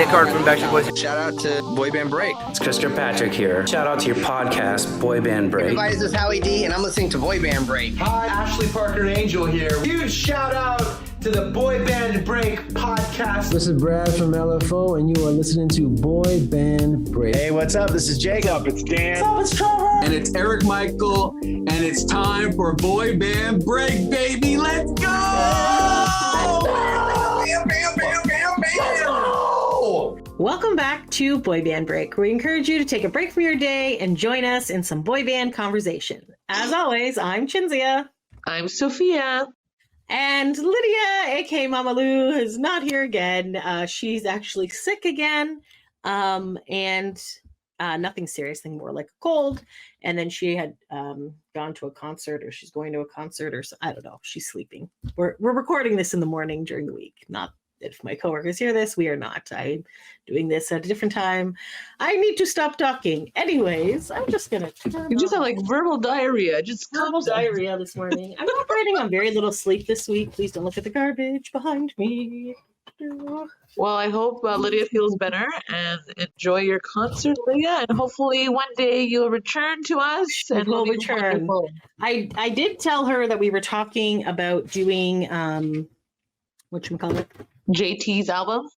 Nick Hart from Backstreet Boys. Shout out to Boy Band Break. It's Chris Kirkpatrick here. Shout out to your podcast, Boy Band Break. Everybody, this is Howie D, and I'm listening to Boy Band Break. Hi, Ashley Parker Angel here. Huge shout out to the Boy Band Break podcast. This is Brad from LFO, and you are listening to Boy Band Break. Hey, what's up? This is Jacob. What's up? It's Dan. What's up? It's Trevor. And it's Eric Michael, and it's time for Boy Band Break, baby. Let's go! Bam, bam, bam, bam, bam. Welcome back to Boy Band Break, where we encourage you to take a break from your day and join us in some boy band conversation. As always, I'm Cinzia. I'm Sofia. And Lydia, aka Mama Lou, is not here again. She's actually sick again. And nothing serious, thing more like a cold. And then she had gone to a concert, or she's going to a concert, or I don't know. She's sleeping. We're recording this in the morning during the week. Not if my coworkers hear this, we are not. I'm doing this at a different time. I need to stop talking. Anyways, I'm just gonna. You just have like verbal diarrhea. Just verbal diarrhea this morning. I'm operating on very little sleep this week. Please don't look at the garbage behind me. Well, I hope Lydia feels better and enjoy your concert, Lydia. And hopefully one day you'll return to us. And we'll return. I did tell her that we were talking about doing whatchamacallit? JT's album.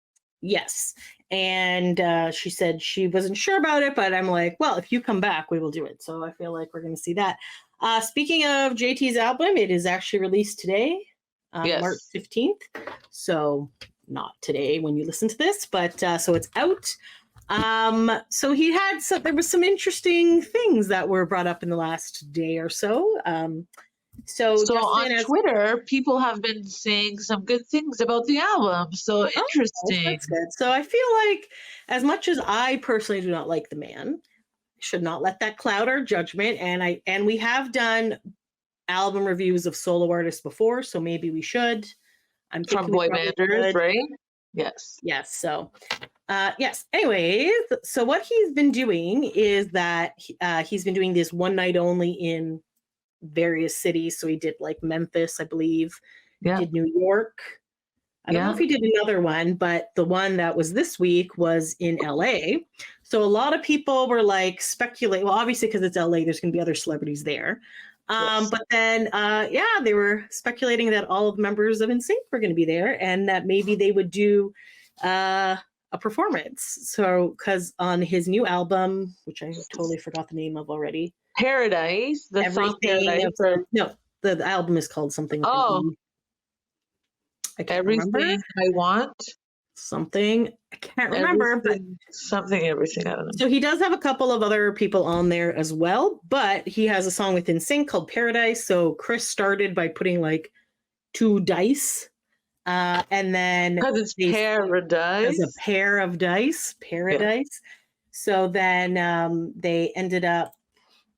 Yes. And she said she wasn't sure about it, but I'm like, well, if you come back, we will do it. So I feel like we're going to see that. Speaking of JT's album, it is actually released today, yes. March 15th. So not today when you listen to this, but so it's out. So he had there was some interesting things that were brought up in the last day or so. So on Twitter, people have been saying some good things about the album. So interesting. That's good. So I feel like, as much as I personally do not like the man, should not let that cloud our judgment. And we have done album reviews of solo artists before, so maybe we should. I'm from boy banders, right? Yes. Yes. So, yes. Anyways, so what he's been doing is that he's been doing this one night only in various cities. So he did like Memphis, I believe. Yeah. He did New York. I don't know if he did another one, but the one that was this week was in LA. So a lot of people were like speculate. Well, obviously because it's LA, there's going to be other celebrities there. Yes. But then, they were speculating that all of the members of NSYNC were going to be there, and that maybe they would do a performance. So, because on his new album, which I totally forgot the name of already, Paradise, the song Paradise. The album is called something. Oh, I can't Everything remember. I Want. Something I can't remember, but everything. I don't know. So he does have a couple of other people on there as well, but he has a song with NSYNC called Paradise. So Chris started by putting like 2 dice, and then because it's Paradise, as a pair of dice, Paradise. Yeah. So then they ended up.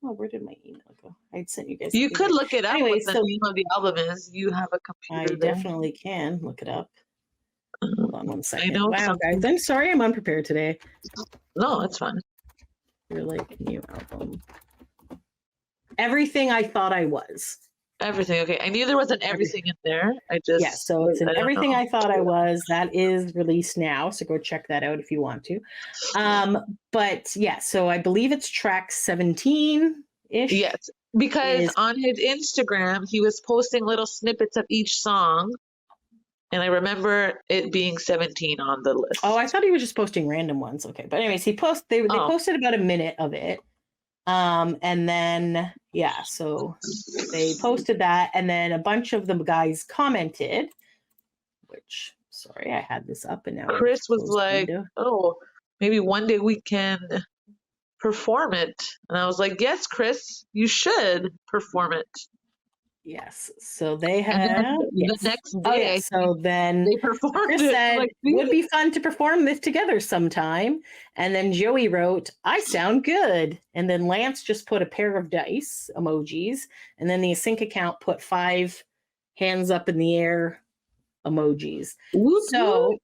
Oh, where did my email go? I'd sent you guys. You could look it up. Anyway, what the name of the album is. You have a computer. I definitely can look it up. Hold on one second. I know. Wow, guys, I'm sorry I'm unprepared today. No, it's fine. You're like new album. Everything I Thought I Was. Everything. Okay. I knew there was an everything in there. So it's an Everything I Thought I Was. That is released now. So go check that out if you want to. But yeah, so I believe it's track 17-ish. Yes. Because on his Instagram, he was posting little snippets of each song. And I remember it being 17 on the list. Oh, I thought he was just posting random ones. Okay. But anyways, they posted about a minute of it. And then, so they posted that. And then a bunch of the guys commented, which, sorry, I had this up and now. Chris was like, maybe one day we can perform it. And I was like, yes, Chris, you should perform it. Yes. So they had the next day. So then they performed Chris it. said, Like, it would be fun to perform this together sometime. And then Joey wrote, I sound good. And then Lance just put a pair of dice emojis. And then the NSYNC account put 5 hands up in the air emojis. So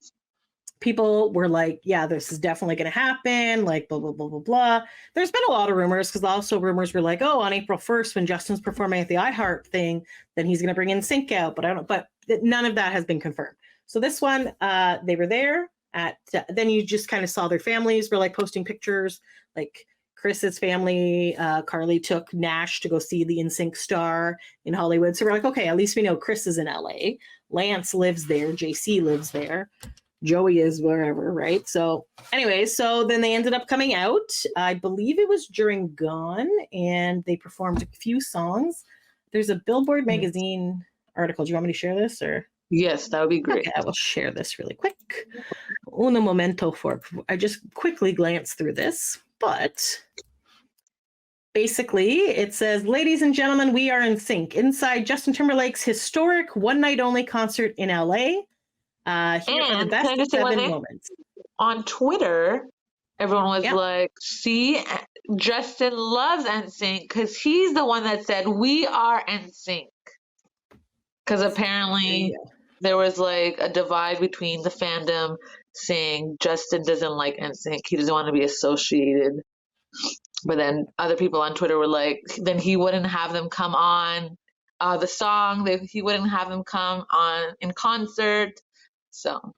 people were like, yeah, this is definitely going to happen, like blah, blah, blah, blah, blah. There's been a lot of rumors, because also rumors were like, oh, on April 1st, when Justin's performing at the iHeart thing, then he's going to bring NSYNC out. But none of that has been confirmed. So this one, they were there. at then you just kind of saw their families were like posting pictures, like Chris's family. Carly took Nash to go see the NSYNC star in Hollywood. So we're like, okay, at least we know Chris is in LA. Lance lives there. JC lives there. Joey is wherever, right? So anyways, so then they ended up coming out. I believe it was during Gone, and they performed a few songs. There's a Billboard magazine article. Do you want me to share this or? Yes, that would be great. Okay, I will share this really quick. Uno momento I just quickly glanced through this, but basically it says, ladies and gentlemen, we are NSYNC inside Justin Timberlake's historic one night only concert in LA. Here are the best 7 moments. On Twitter, everyone was like, see, Justin loves NSYNC because he's the one that said, we are NSYNC. Because apparently there was like a divide between the fandom saying Justin doesn't like NSYNC. He doesn't want to be associated. But then other people on Twitter were like, then he wouldn't have them come on the song. He wouldn't have them come on in concert. So,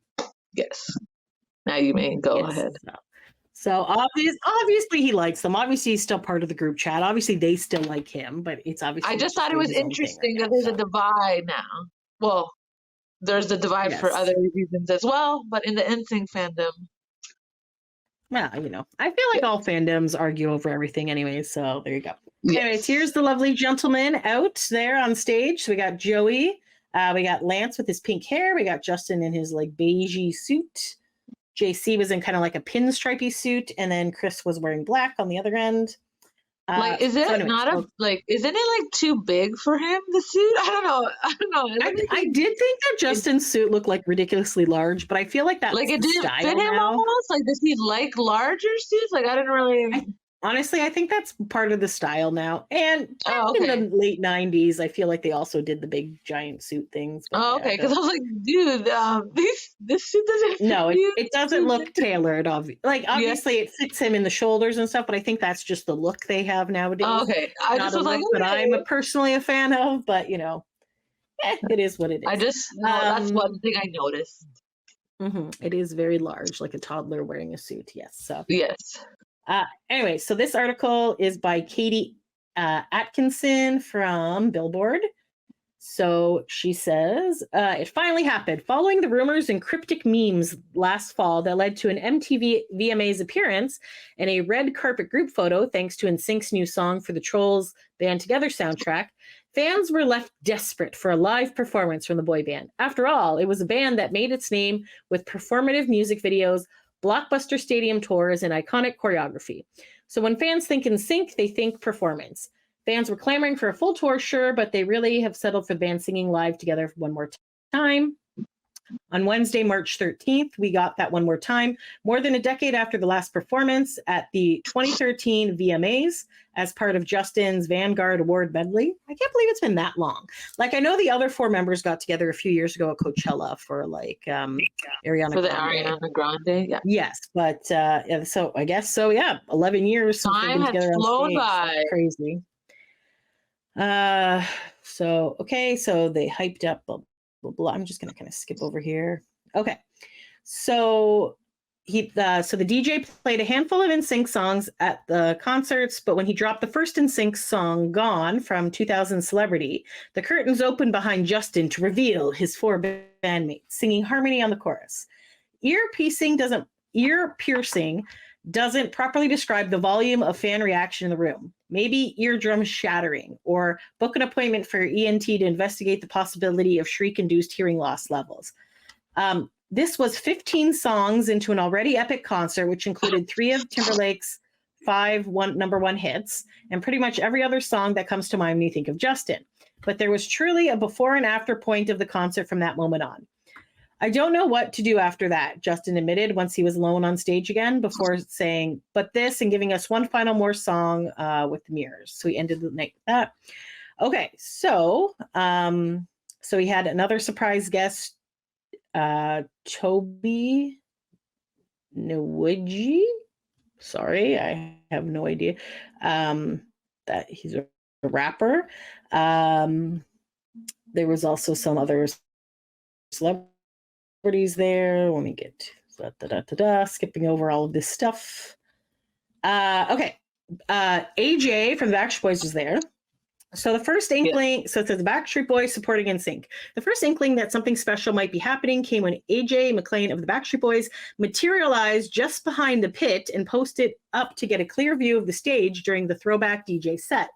yes. Now you may go ahead. So obviously he likes them. Obviously he's still part of the group chat. Obviously they still like him, but it's obviously. I just thought it was interesting that there's a divide now. Well, there's a divide for other reasons as well, but in the NSYNC fandom. Well, I feel like all fandoms argue over everything anyway, so there you go. Yes. Anyways, here's the lovely gentleman out there on stage. So we got Joey. We got Lance with his pink hair. We got Justin in his like beigey suit. JC was in kind of like a pinstripey suit, and then Chris was wearing black on the other end. Like, isn't it like too big for him, the suit? I don't know. I did think that Justin's suit looked like ridiculously large, but I feel like that's like it didn't style fit him now. almost. Like, does he like larger suits? Like, I didn't really. Honestly, I think that's part of the style now. And in the late 90s, I feel like they also did the big giant suit things. Okay. Because I was like, dude, this suit doesn't fit. No, it doesn't look tailored. Obviously, it fits him in the shoulders and stuff, but I think that's just the look they have nowadays. Okay. I just was like, that I'm personally a fan of, but, it is what it is. That's one thing I noticed. It is very large, like a toddler wearing a suit. Yes. So yes. Anyway, so this article is by Katie Atkinson from Billboard. So she says, it finally happened. Following the rumors and cryptic memes last fall that led to an MTV VMAs appearance and a red carpet group photo, thanks to NSYNC's new song for the Trolls Band Together soundtrack, fans were left desperate for a live performance from the boy band. After all, it was a band that made its name with performative music videos, blockbuster stadium tours, and iconic choreography. So when fans think NSYNC, they think performance. Fans were clamoring for a full tour, sure, but they really have settled for the band singing live together one more time. On Wednesday, March 13th, we got that one more time, more than a decade after the last performance at the 2013 VMAs as part of Justin's Vanguard Award medley. I can't believe it's been that long. Like, I know the other 4 members got together a few years ago at Coachella for like Ariana for the Grande. Ariana Grande, yeah. Yes, but so I guess so. Yeah, 11 years since they've been together on stage. By. Crazy. So they hyped up. Blah, blah, blah. I'm just gonna kind of skip over here. Okay, so the DJ played a handful of NSYNC songs at the concerts, but when he dropped the first NSYNC song, "Gone" from 2000 Celebrity, the curtains opened behind Justin to reveal his 4 bandmates singing harmony on the chorus. Ear piercing doesn't properly describe the volume of fan reaction in the room. Maybe eardrum shattering, or book an appointment for your ENT to investigate the possibility of shriek-induced hearing loss levels. This was 15 songs into an already epic concert, which included 3 of Timberlake's 5 number 1 hits, and pretty much every other song that comes to mind when you think of Justin. But there was truly a before and after point of the concert from that moment on. I don't know what to do after that, Justin admitted once he was alone on stage again, before saying, but this, and giving us one final more song with the Mirrors. So he ended the night with that. Okay, so he had another surprise guest, Toby Nwiji. Sorry, I have no idea. That he's a rapper. There was also some other celebrities there. Let me get Skipping over all of this stuff. Okay. AJ from the Backstreet Boys was there. So the first inkling, so it says the Backstreet Boys supporting NSYNC. The first inkling that something special might be happening came when AJ McLean of the Backstreet Boys materialized just behind the pit and posted up to get a clear view of the stage during the throwback DJ set.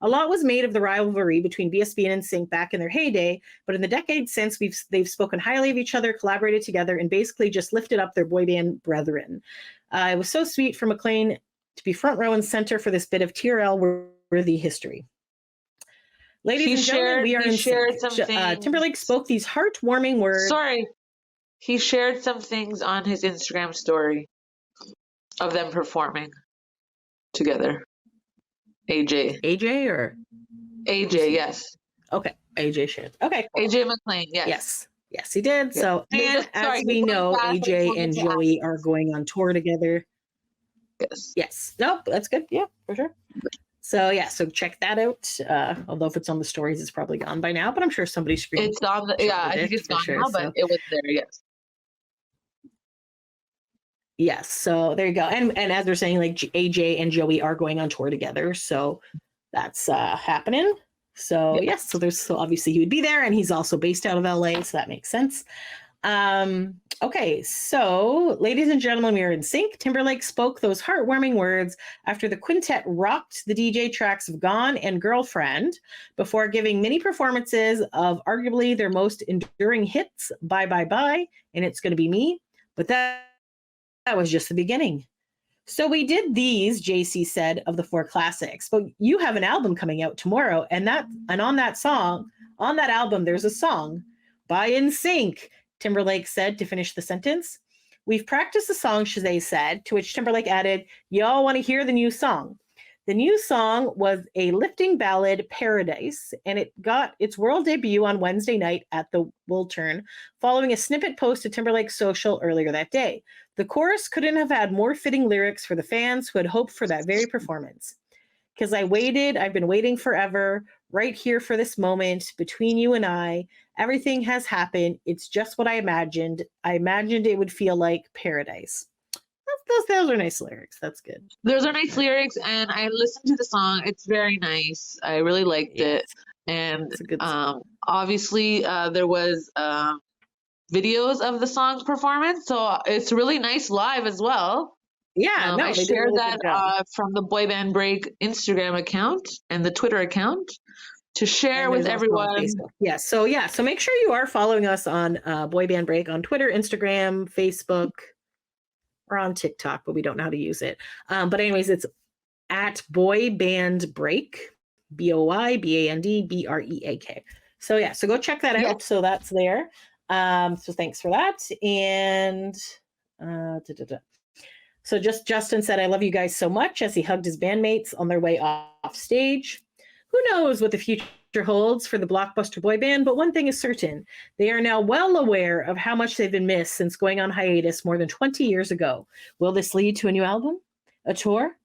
A lot was made of the rivalry between BSB and NSYNC back in their heyday, but in the decades since, they've spoken highly of each other, collaborated together, and basically just lifted up their boy band brethren. It was so sweet for McLean to be front row and center for this bit of TRL-worthy history. Ladies and gentlemen, we are in sync. Timberlake spoke these heartwarming words. Sorry, he shared some things on his Instagram story of them performing together. AJ or AJ, yes. Okay, AJ shared. Okay, cool. AJ McLean, yes. Yes, he did. Yeah. So, and as we know, AJ and Joey are going on tour together. Yes. Nope, that's good. Yeah, for sure. So yeah, so check that out. Although if it's on the stories, it's probably gone by now, but I'm sure somebody's screen. It's on the I think it's gone now, but it was there, yes. Yes, so there you go. And as we're saying, like AJ and Joey are going on tour together, so that's happening. So yes, so obviously he would be there, and he's also based out of LA, so that makes sense. Okay, so ladies and gentlemen, we are in sync. Timberlake spoke those heartwarming words after the quintet rocked the DJ tracks of Gone and Girlfriend before giving mini performances of arguably their most enduring hits, Bye Bye Bye, and It's Gonna Be Me. But that was just the beginning. So we did these, JC said, of the 4 classics, but you have an album coming out tomorrow, and on that album, there's a song by NSYNC. Timberlake said to finish the sentence. We've practiced the song, Shazay said, to which Timberlake added, y'all want to hear the new song. The new song was a lifting ballad, Paradise, and it got its world debut on Wednesday night at the Wiltern, following a snippet post to Timberlake's social earlier that day. The chorus couldn't have had more fitting lyrics for the fans who had hoped for that very performance. Because I've been waiting forever, right here for this moment, between you and I. Everything has happened. It's just what I imagined. I imagined it would feel like paradise. Those are nice lyrics. That's good. Those are nice lyrics, and I listened to the song. It's very nice. I really liked it. And obviously there was videos of the song's performance, so it's really nice live as well. Yeah, I shared that from the Boy Band Break Instagram account and the Twitter account to share with everyone. So make sure you are following us on Boy Band Break on Twitter, Instagram, Facebook, or on TikTok, but we don't know how to use it. But anyways, it's at Boy Band Break, BOYBANDBREAK. So so go check that out. So that's there. So thanks for that. And so just Justin said, I love you guys so much, as he hugged his bandmates on their way off stage. Who knows what the future holds for the blockbuster boy band, but one thing is certain. They are now well aware of how much they've been missed since going on hiatus more than 20 years ago. Will this lead to a new album? A tour?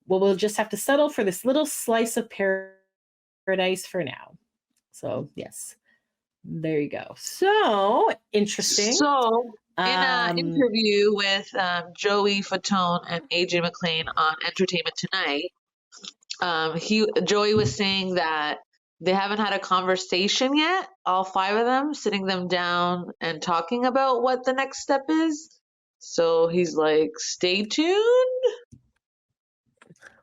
Well, we'll just have to settle for this little slice of paradise for now. So, yes. There you go. So, interesting. So, in an interview with Joey Fatone and AJ McLean on Entertainment Tonight, Joey was saying that they haven't had a conversation yet, all 5 of them, sitting them down and talking about what the next step is. So he's like, stay tuned.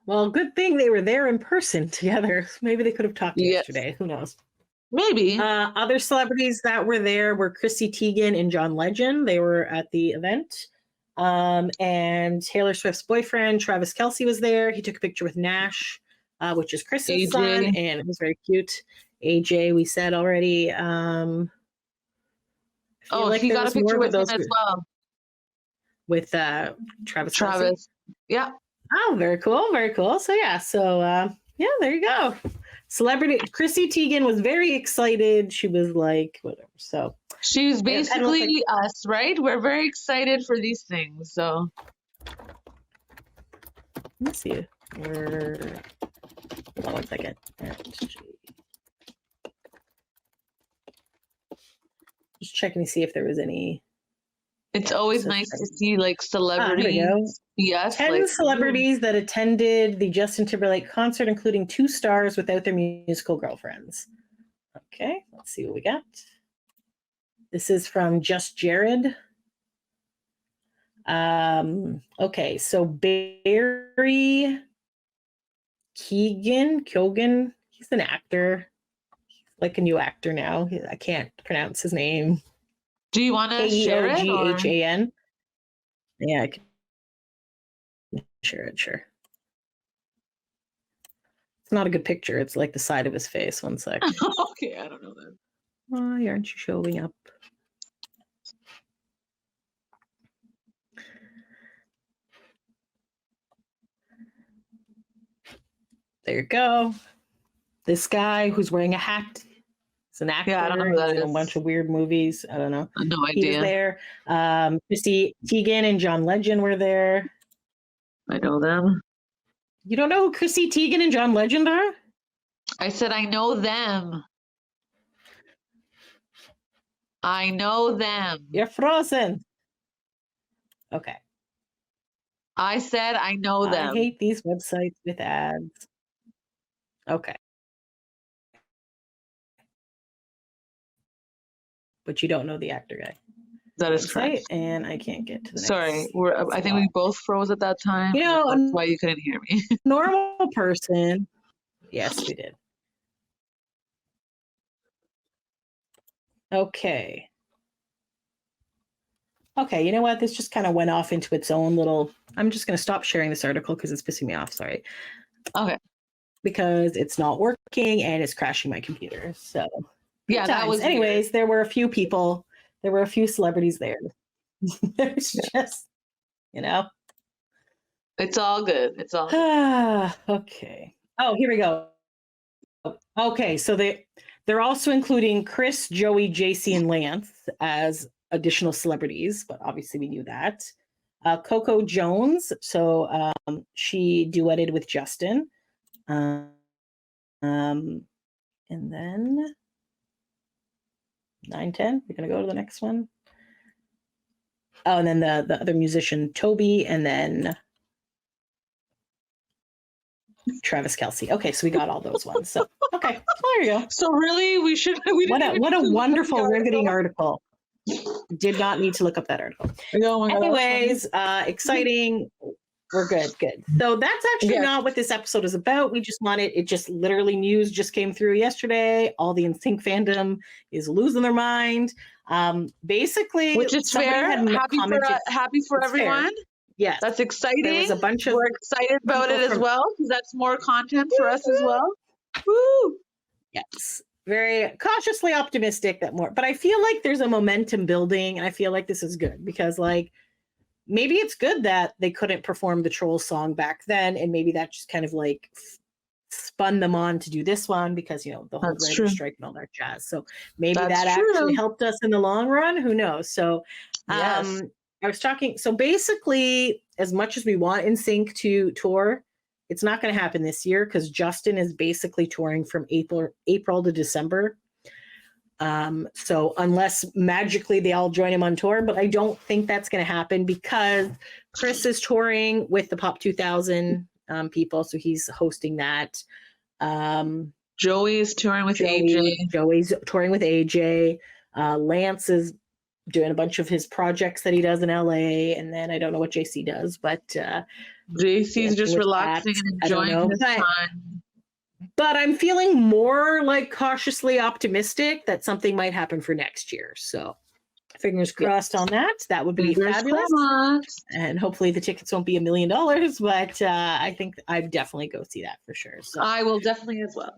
Well, good thing they were there in person together. Maybe they could have talked yesterday. Who knows? Maybe. Other celebrities that were there were Chrissy Teigen and John Legend. They were at the event. And Taylor Swift's boyfriend, Travis Kelce, was there. He took a picture with Nash, which is Chris's son, and it was very cute. AJ, we said already. He got a picture with him as well. With Travis. Kelce. Yeah. Oh, very cool. Very cool. So, there you go. Celebrity Chrissy Teigen was very excited. She was like, whatever. So she's basically us, right? We're very excited for these things. So let's see. Hold on one second. Just checking to see if there was any It's always so nice to excited. see like Here we go. celebrities. Yes, 10 like celebrities that attended the Justin Timberlake concert, including 2 stars without their musical girlfriends. Okay, let's see what we got. This is from Just Jared. Okay, so Barry Keoghan, he's an actor, like a new actor now. I can't pronounce his name. Do you want to share it? Or? Keoghan. Yeah, I can share it, sure. It's not a good picture. It's like the side of his face. One sec. Okay, I don't know that. Why aren't you showing up? There you go. This guy who's wearing a hat is an actor. Yeah, I don't know who that He's in is. a bunch of weird movies. I don't know. No He was idea. there. Chrissy Teigen and John Legend were there. I know them. You don't know who Chrissy Teigen and John Legend are? I said I know them. I know them. You're frozen. Okay. I said I know them. I hate these websites with ads. Okay. But you don't know the actor guy. That is Website, correct. and I can't get to the Sorry, next I think we both froze at that time. You know, That's why you couldn't hear me. normal person. Yes, we did. Okay. Okay, you know what? This just kind of went off into its own little. I'm just going to stop sharing this article because it's pissing me off. Sorry. Okay. Because it's not working and it's crashing my computer. So Yeah, that was. Anyways, there were a few people. There were a few celebrities there. There's just, you know. It's all good. It's all good. Okay. Oh, here we go. Okay, so they're also including Chris, Joey, JC, and Lance as additional celebrities, but obviously we knew that. Coco Jones, so she duetted with Justin. And then 9-10, we're gonna go to the next one. Oh, and then the other musician, Toby, and then Travis Kelce. Okay, so we got all those ones. So okay, there you go. So really, we What a wonderful riveting article. Did not need to look up that article. Oh my God, anyways, exciting. We're good. So that's actually not what this episode is about. We just wanted it. Just literally news just came through yesterday. All the NSYNC fandom is losing their mind. Basically, which is fair. Happy for everyone. Fair. Yes, that's exciting. There was a bunch of we're excited about it as well because that's more content for us as well. Woo! Yes, very cautiously optimistic that more. But I feel like there's a momentum building, and I feel like this is good because like. Maybe it's good that they couldn't perform the Troll song back then, and maybe that just kind of like spun them on to do this one because you know the whole writer strike and all that jazz. So maybe that actually helped us in the long run. Who knows? So I was talking. So basically, as much as we want NSYNC to tour, it's not going to happen this year because Justin is basically touring from April to December. So unless magically they all join him on tour, but I don't think that's going to happen because Chris is touring with the Pop 2000 people. So he's hosting that. Joey is touring with AJ. Joey's touring with AJ. Lance is doing a bunch of his projects that he does in LA. And then I don't know what JC does, but JC's just relaxing and enjoying his time. But I'm feeling more like cautiously optimistic that something might happen for next year. So fingers crossed on that. That would be fabulous. And hopefully the tickets won't be $1 million, but I think I'd definitely go see that for sure. So I will definitely as well.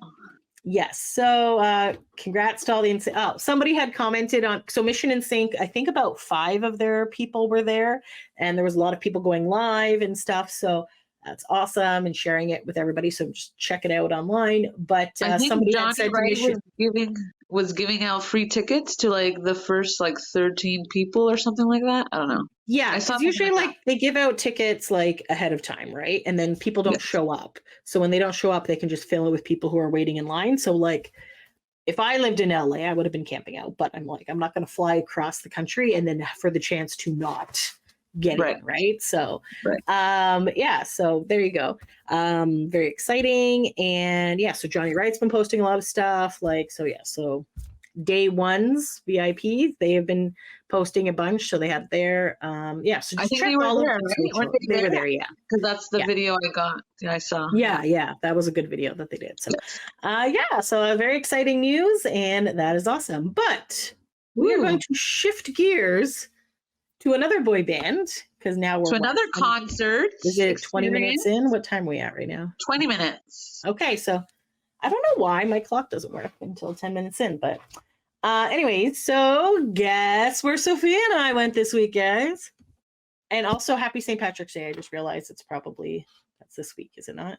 Yes. So congrats to all the somebody had commented on Mission NSYNC. I think about 5 of their people were there, and there was a lot of people going live and stuff. So that's awesome and sharing it with everybody. So just check it out online. But somebody Johnny had said was giving out free tickets to like the first like 13 people or something like that. I don't know. Yeah, it's usually like they give out tickets like ahead of time, right? And then people don't show up. So when they don't show up, they can just fill it with people who are waiting in line. So like if I lived in LA, I would have been camping out, but I'm like, I'm not going to fly across the country and then for the chance to not get in, right? So, yeah, so there you go. Very exciting. And yeah, so Johnny Wright's been posting a lot of stuff. Like, so yeah, so day one's VIPs, they have been posting a bunch. So they had their, yeah, so just I think check they were all there, of right? they were there, yeah. Because that's the video I got. Yeah, I saw. Yeah, that was a good video that they did. So, yeah, so very exciting news, and that is awesome. But we are going to shift gears to another boy band because now we're to another concert. Is it 20 minutes in? What time are we at right now? 20 minutes. Okay, so I don't know why my clock doesn't work until 10 minutes in, but anyway, so guess where Sophia and I went this week, guys? And also happy St. Patrick's Day. I just realized it's probably, that's this week, is it not?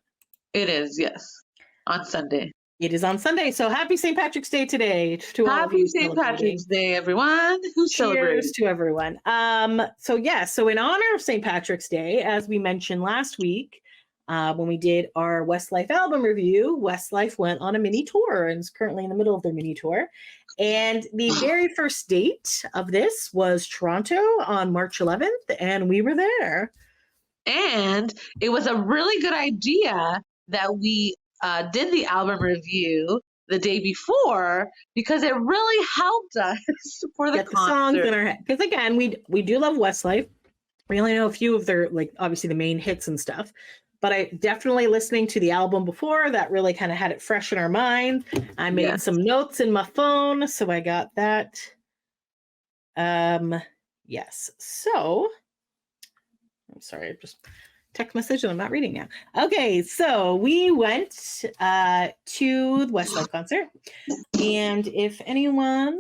It is, yes. On Sunday. It is on Sunday. So happy St. Patrick's Day today to all of you. Happy St. Patrick's Day, everyone who celebrates. Cheers to everyone. So yeah, so in honor of St. Patrick's Day, as we mentioned last week, when we did our Westlife album review, Westlife went on a mini tour and is currently in the middle of their mini tour. And the very first date of this was Toronto on March 11th, and we were there. And it was a really good idea that we did the album review the day before because it really helped us for the Get the songs in our head. Because again, we do love Westlife. We only know a few of their, like, obviously the main hits and stuff. But I definitely listening to the album before that really kind of had it fresh in our mind. I made some notes in my phone, so I got that. Yes. So I'm sorry, I just text message and I'm not reading now. Okay, so we went to the Westlife concert, and if anyone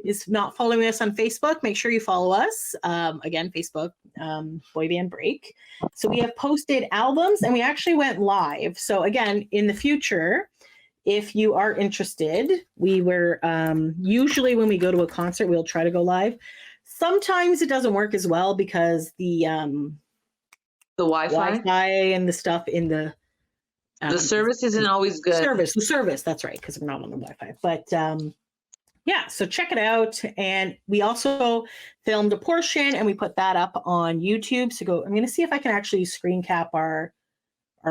is not following us on Facebook, make sure you follow us. Again, Facebook, Boy Band Break. So we have posted albums, and we actually went live. So again, in the future, if you are interested, we were usually when we go to a concert, we'll try to go live. Sometimes it doesn't work as well because the Wi-Fi and the stuff in the service isn't always good. The service, that's right, because we're not on the Wi-Fi. But yeah, so check it out. And we also filmed a portion and we put that up on YouTube. So I'm going to see if I can actually screen cap our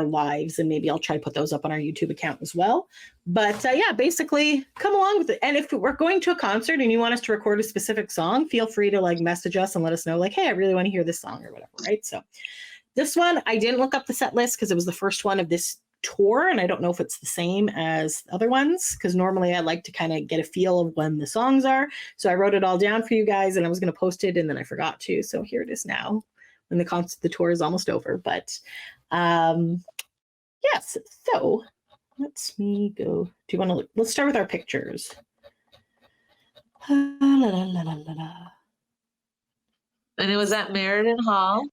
lives, and maybe I'll try to put those up on our YouTube account as well. But yeah, basically come along with it. And if we're going to a concert and you want us to record a specific song, feel free to like message us and let us know like, hey, I really want to hear this song or whatever, right? So this one, I didn't look up the set list because it was the first one of this tour, and I don't know if it's the same as other ones because normally I like to kind of get a feel of when the songs are. So I wrote it all down for you guys, and I was going to post it, and then I forgot to. So here it is now when the tour is almost over. But yes, so let's go. Do you want to? Let's start with our pictures. And it was at Meriden Hall.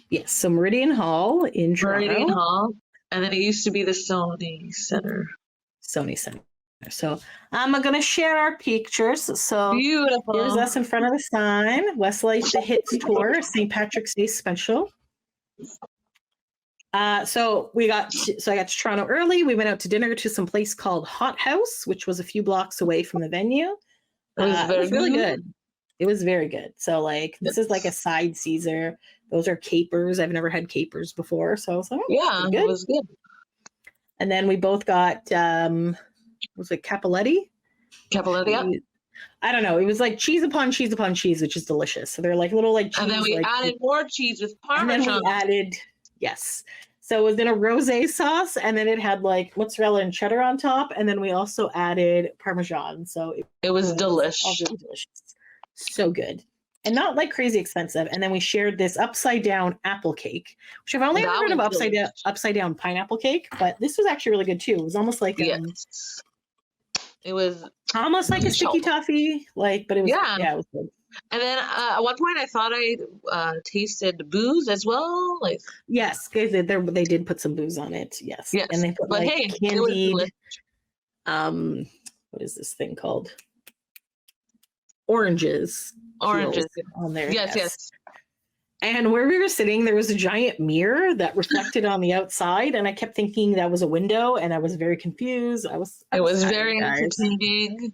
Yes, so Meridian Hall in Toronto. Meridian Hall. And then it used to be the Sony Center. Sony Center. So I'm going to share our pictures. So beautiful. Here's us in front of the sign. Westlife The Hits Tour, St. Patrick's Day Special. So I got to Toronto early. We went out to dinner to some place called Hot House, which was a few blocks away from the venue. It was really good. It was very good. So like this is like a side Caesar. Those are capers. I've never had capers before, so I was like, oh, it was good. And then we both got was it Cappelletti? Cappelletti, yeah. I don't know. It was like cheese upon cheese upon cheese, which is delicious. So they're like little like cheese. And then we added more cheese with Parmesan. And then we added, yes. So it was in a rosé sauce, and then it had like mozzarella and cheddar on top, and then we also added Parmesan. So it was delicious. All really delicious. So good. And not like crazy expensive. And then we shared this upside down apple cake, which I've only ever heard of upside down pineapple cake, but this was actually really good too. It was almost like it was almost like a sticky toffee, like, but it was it was good. And then at one point I thought I tasted booze as well. Like yes, they did put some booze on it. Yes. And they put candied. What is this thing called? Oranges on there. Yes. And where we were sitting, there was a giant mirror that reflected on the outside, and I kept thinking that was a window, and I was very confused. I was very guys. entertaining.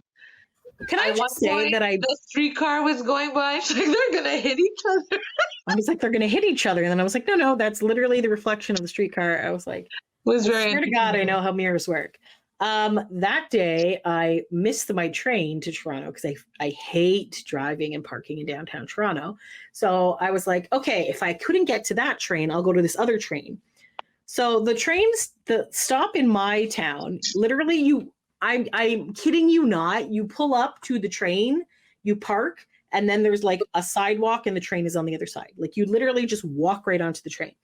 Can I just say that the streetcar was going by? She's like, they're gonna hit each other. I was like, they're gonna hit each other, and then I was like, no, that's literally the reflection of the streetcar. I was like, I swear to God, I know how mirrors work. That day I missed my train to Toronto because I hate driving and parking in downtown Toronto. So I was like, okay, if I couldn't get to that train, I'll go to this other train. So the stop in my town, literally I'm kidding you not, you pull up to the train, you park, and then there's like a sidewalk and the train is on the other side. Like you literally just walk right onto the train.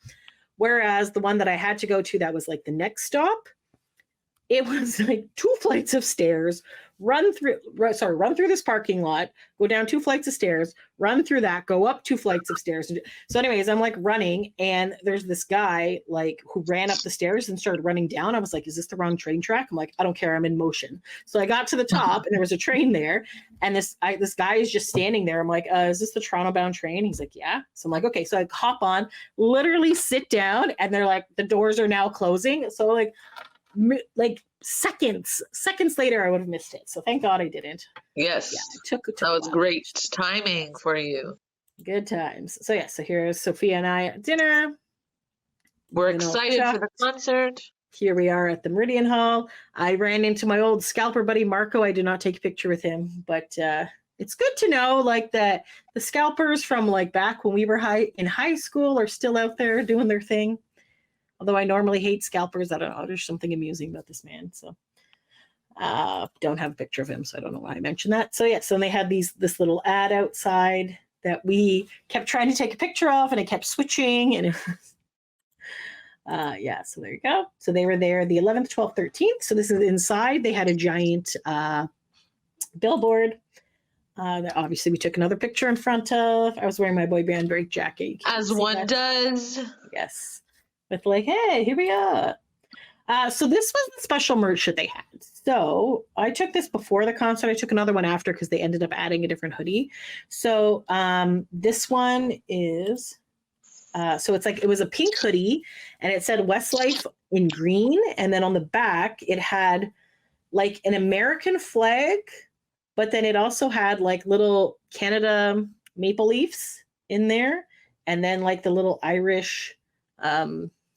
Whereas the one that I had to go to that was like the next stop, it was like 2 flights of stairs, run through this parking lot, go down 2 flights of stairs, run through that, go up 2 flights of stairs. So anyways, I'm like running, and there's this guy like who ran up the stairs and started running down. I was like, is this the wrong train track? I'm like, I don't care, I'm in motion. So I got to the top and there was a train there, and this guy is just standing there. I'm like, is this the Toronto bound train? He's like, yeah. So I'm like, okay. So I hop on, literally sit down, and they're like, the doors are now closing. So like seconds later I would have missed it, so thank God I didn't. Yes, yeah, took that was great timing for you. Good times. So here's Sophia and I at dinner. We're excited for the concert. Here we are at the Meridian Hall. I ran into my old scalper buddy Marco. I did not take a picture with him, but it's good to know like that the scalpers from like back when we were in high school are still out there doing their thing. Although I normally hate scalpers, I don't know. There's something amusing about this man. So don't have a picture of him, so I don't know why I mentioned that. So yeah, so they had this little ad outside that we kept trying to take a picture of, and it kept switching. And it was, yeah, so there you go. So they were there the 11th, 12th, 13th. So this is inside. They had a giant billboard. That obviously we took another picture in front of. I was wearing my boy band break jacket. As one does. Yes. With like, hey, here we are. So this was the special merch that they had. So I took this before the concert. I took another one after because they ended up adding a different hoodie. So this one is, so it's like, it was a pink hoodie, and it said Westlife in green. And then on the back, it had like an American flag, but then it also had like little Canada maple leafs in there. And then like the little Irish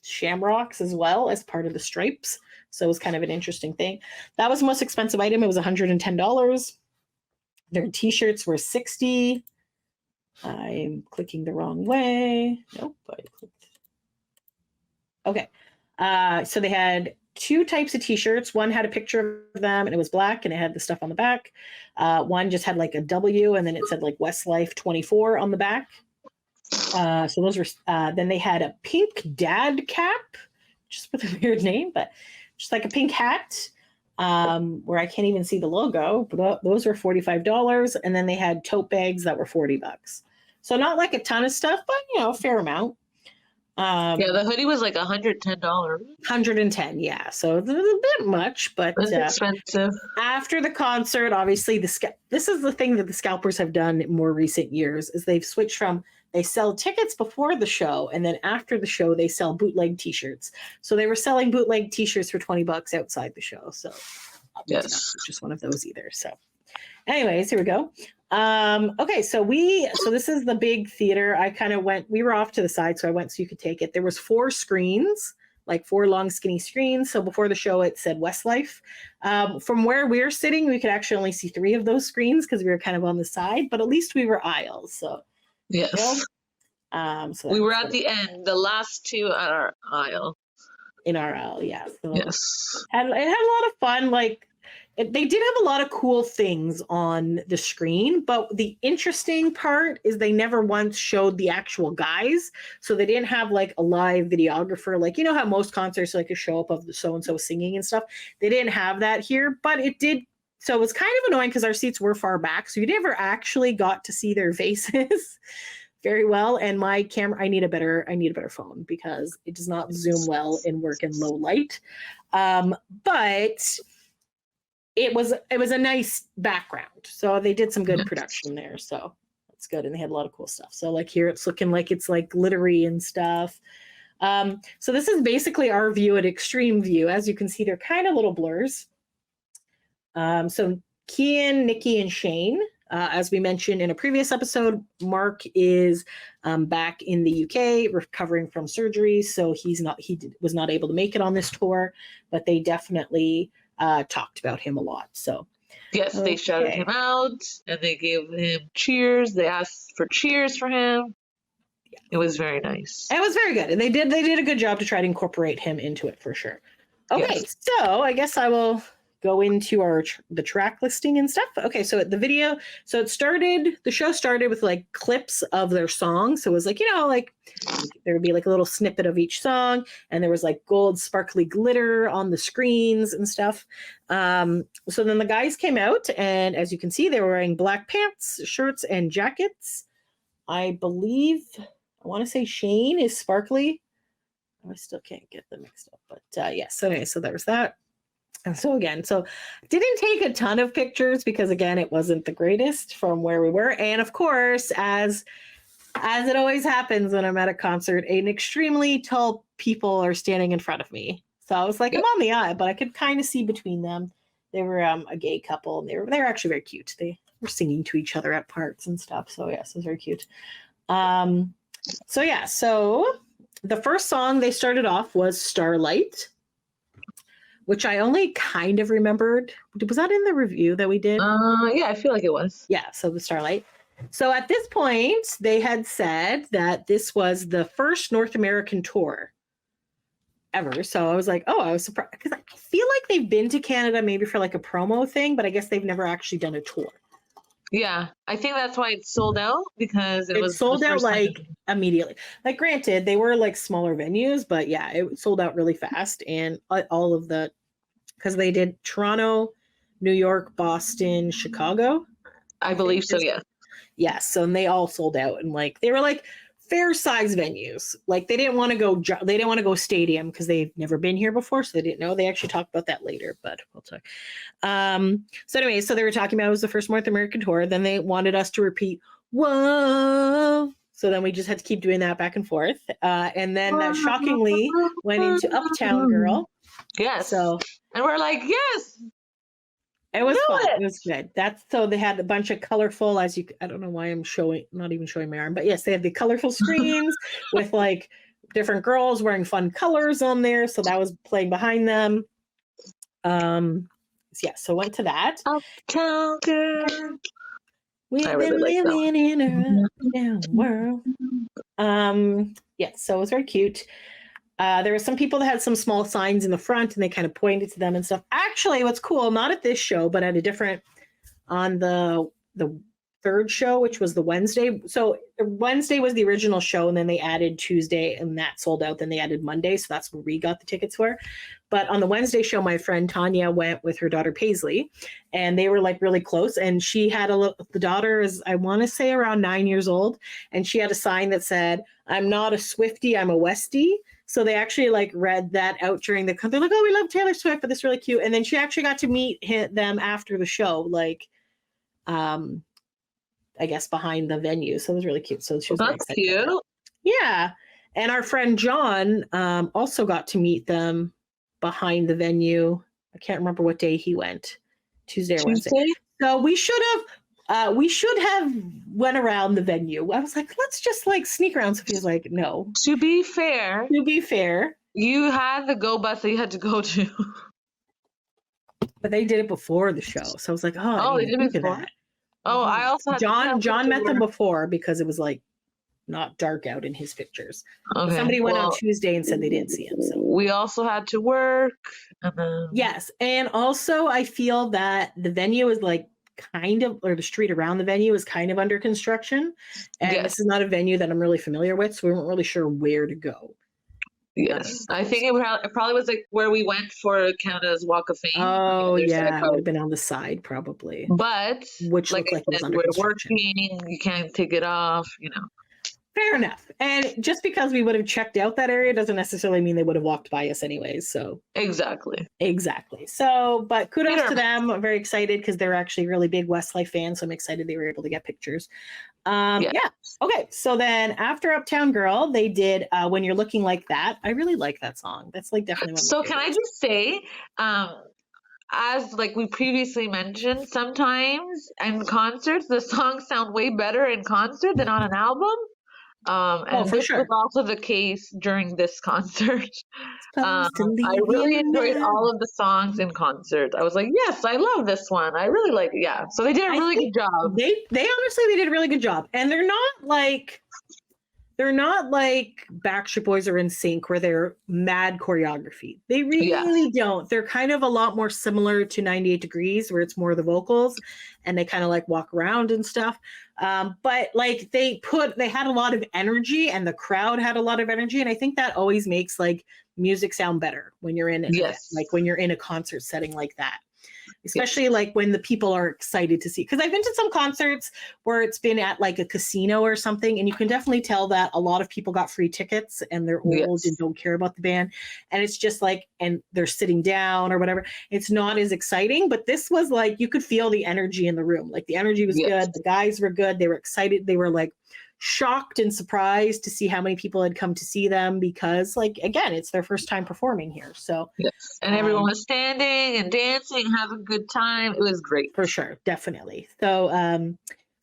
shamrocks as well as part of the stripes. So it was kind of an interesting thing. That was the most expensive item. It was $110. Their t-shirts were $60. I'm clicking the wrong way. Nope, I clicked. Okay. So they had 2 types of t-shirts. One had a picture of them and it was black and it had the stuff on the back. One just had like a W and then it said like Westlife 24 on the back. So those were, then they had a pink dad cap, just with a weird name, but just like a pink hat, where I can't even see the logo, but those were $45. And then they had tote bags that were $40. So not like a ton of stuff, but a fair amount. Yeah, the hoodie was like $110. 110, yeah. So it's a bit much, but it's expensive. After the concert, obviously this is the thing that the scalpers have done in more recent years, is they've switched from, they sell tickets before the show, and then after the show, they sell bootleg t-shirts. So they were selling bootleg t-shirts for $20 outside the show. So yes, not just one of those either. So anyways, here we go. Okay, so this is the big theater. I kind of went, we were off to the side, so I went so you could take it. There was 4 screens, like 4 long skinny screens. So before the show, it said Westlife. From where we're sitting, we could actually only see 3 of those screens because we were kind of on the side, but at least we were aisles. So yes. So we were at the end, the last 2 at our aisle. In our aisle, yeah. So yes. And it had a lot of fun. Like they did have a lot of cool things on the screen, but the interesting part is they never once showed the actual guys. So they didn't have like a live videographer, like how most concerts like a show up of the so-and-so singing and stuff. They didn't have that here, but it did. So it was kind of annoying because our seats were far back. So you never actually got to see their faces very well. And my camera, I need a better phone because it does not zoom well and work in low light. But it was a nice background. So they did some good production there. So it's good, and they had a lot of cool stuff. So like here it's looking like it's like glittery and stuff. So this is basically our view at extreme view. As you can see, they're kind of little blurs. So Kian, Nikki, and Shane, as we mentioned in a previous episode, Mark is back in the UK recovering from surgery, so he was not able to make it on this tour, but they definitely talked about him a lot. So yes, they shouted him out and they gave him cheers. They asked for cheers for him. It was very nice. It was very good, and they did a good job to try to incorporate him into it for sure. Okay, yes. So I guess I will go into the track listing and stuff. Okay, so the video, the show started with like clips of their songs. So it was like, like there would be like a little snippet of each song, and there was like gold sparkly glitter on the screens and stuff. So then the guys came out, and as you can see, they were wearing black pants, shirts, and jackets. I believe, I want to say Shane is sparkly. I still can't get them mixed up, but yes. So anyway, so there was that. And so didn't take a ton of pictures because again, it wasn't the greatest from where we were. And of course, as it always happens when I'm at a concert, an extremely tall people are standing in front of me. So I was like, I'm on the aisle, but I could kind of see between them. They were a gay couple, and they were actually very cute. They were singing to each other at parts and stuff. So yes, it was very cute. So the first song they started off was Starlight, which I only kind of remembered. Was that in the review that we did? Yeah, I feel like it was. Yeah, so the Starlight. So at this point, they had said that this was the first North American tour ever. So I was like, I was surprised because I feel like they've been to Canada maybe for like a promo thing, but I guess they've never actually done a tour. Yeah, I think that's why it sold out, because it was sold out like immediately. Like granted, they were like smaller venues, but yeah, it sold out really fast. And all of the, because they did Toronto, New York, Boston, Chicago. I believe so, yeah. Yes, so and they all sold out, and like they were like fair size venues. Like they didn't want to go stadium because they've never been here before, so they didn't know. They actually talked about that later, but we'll talk. So anyway, so they were talking about it was the first North American tour. Then they wanted us to repeat "Whoa," so then we just had to keep doing that back and forth. And then that shockingly went into Uptown Girl. Yes. So and we're like, yes. It was fun. It was good. So they had a bunch of colorful, I don't know why I'm not even showing my arm, but yes, they had the colorful screens with like different girls wearing fun colors on there. So that was playing behind them. So went to that. Uptown Girl. We've been living in a uptown world. So it was very cute. There were some people that had some small signs in the front, and they kind of pointed to them and stuff. Actually, what's cool, not at this show, but at a different, on the third show, which was the Wednesday. So Wednesday was the original show, and then they added Tuesday, and that sold out. Then they added Monday, so that's where we got the tickets for. But on the Wednesday show, my friend Tanya went with her daughter Paisley, and they were like really close. And she had the daughter is, I want to say, around 9 years old, and she had a sign that said, "I'm not a Swiftie, I'm a Westie." So they actually like read that out during the, they're like, "Oh, we love Taylor Swift," but this is really cute. And then she actually got to meet them after the show, like, I guess behind the venue. So it was really cute. So she was that's cute. Yeah. And our friend John also got to meet them behind the venue. I can't remember what day he went, Tuesday or Wednesday. So we should have went around the venue. I was like, let's just like sneak around. So he was like, no. To be fair, you had the go bus that you had to go to. But they did it before the show. So I was like, they did it before. Oh, I also had John met them before because it was like not dark out in his pictures. Okay, somebody went on Tuesday and said they didn't see him. So we also had to work. And then... Yes. And also I feel that the venue is like or the street around the venue is kind of under construction. And This is not a venue that I'm really familiar with. So we weren't really sure where to go. Yes. I think it probably was like where we went for Canada's Walk of Fame. Oh, yeah. It would have been on the side probably. But which like looked like it was under we're construction. working, you can't take it off, Fair enough. And just because we would have checked out that area doesn't necessarily mean they would have walked by us anyways. So Exactly. So, but kudos to them. I'm very excited because they're actually really big Westlife fans. So I'm excited they were able to get pictures. Yeah. Okay. So then after Uptown Girl, they did When You're Looking Like That. I really like that song. That's like definitely one of my So can I favorites. just say, as like we previously mentioned, sometimes in concerts the songs sound way better in concert than on an album. And for this sure. was also the case during this concert. I Supposed to really leave you enjoyed now. all of the songs in concert. I was like, yes, I love this one. I really like it. Yeah. So they did a I really think good job. They honestly they did a really good job. And they're not like Backstreet Boys or NSYNC where they're mad choreography. They really don't. They're kind of a lot more similar to 98 Degrees where it's more the vocals and they kind of like walk around and stuff. But like they had a lot of energy and the crowd had a lot of energy. And I think that always makes like music sound better when you're in like when you're in a concert setting like that. Especially like when the people are excited to see, because I've been to some concerts where it's been at like a casino or something, and you can definitely tell that a lot of people got free tickets and they're old and don't care about the band, and it's just like, and they're sitting down or whatever. It's not as exciting, but this was like you could feel the energy in the room. Like the energy was good, the guys were good, they were excited, they were like shocked and surprised to see how many people had come to see them because like again it's their first time performing here, so and everyone was standing and dancing, having a good time. It was great for sure, definitely. So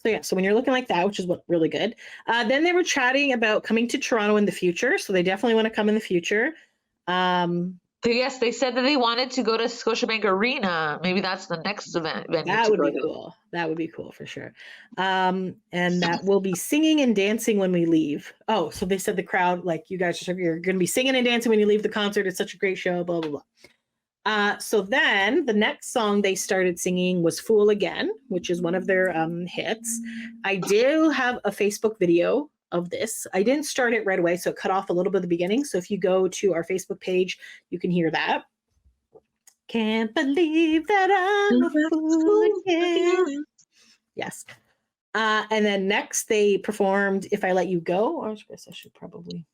When You're Looking Like That, which is what really good. Then they were chatting about coming to Toronto in the future, so they definitely want to come in the future. Yes, they said that they wanted to go to Scotiabank Arena. Maybe that's the next event. That would be cool. That would be cool for sure. And that we'll be singing and dancing when we leave. Oh, so they said the crowd, like you guys, you're going to be singing and dancing when you leave the concert. It's such a great show, blah, blah, blah. So then the next song they started singing was Fool Again, which is one of their hits. I do have a Facebook video of this. I didn't start it right away, so it cut off a little bit at the beginning. So if you go to our Facebook page, you can hear that. Can't believe that I'm a fool again. Yes. And then next they performed If I Let You Go. I guess I should probably.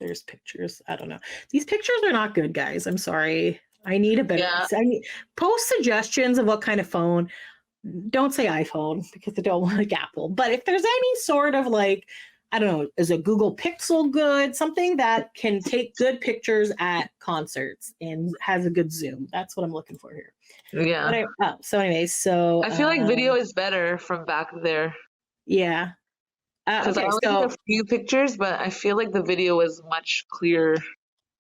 There's pictures. I don't know. These pictures are not good, guys. I'm sorry. I need a better. I need post suggestions of what kind of phone. Don't say iPhone because I don't like Apple. But if there's any sort of like, I don't know, is a Google Pixel good? Something that can take good pictures at concerts and has a good zoom. That's what I'm looking for here. Yeah. So anyways, so I feel like video is better from back there. Yeah. Because I only took a few pictures, but I feel like the video was much clearer.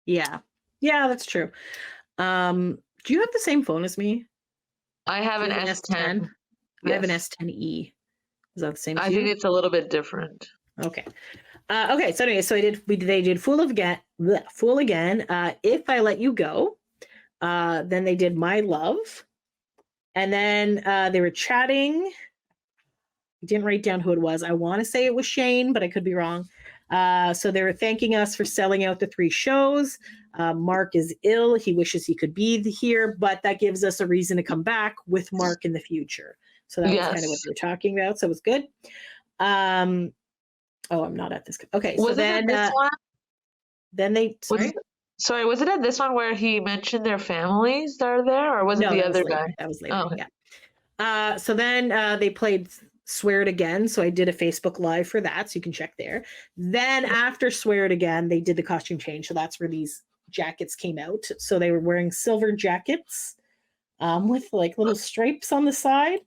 Yeah. Yeah, that's true. Do you have the same phone as me? I have an S10. I have an S10e. Is that the same? I think it's a little bit different. Okay. Okay. So anyway, they did Fool Again. If I Let You Go. Then they did My Love, and then they were chatting. I didn't write down who it was. I want to say it was Shane, but I could be wrong. So they were thanking us for selling out the 3 shows. Mark is ill. He wishes he could be here, but that gives us a reason to come back with Mark in the future. So that was kind of what they were talking about. So it was good. I'm not at this. Okay. Was it at this one? Then they, sorry, was it at this one where he mentioned their families that are there, or was it the other guy? That was later. Oh. Yeah. So then they played Swear It Again. So I did a Facebook Live for that, so you can check there. Then after Swear It Again, they did the costume change. So that's where these jackets came out. So they were wearing silver jackets with like little stripes on the side.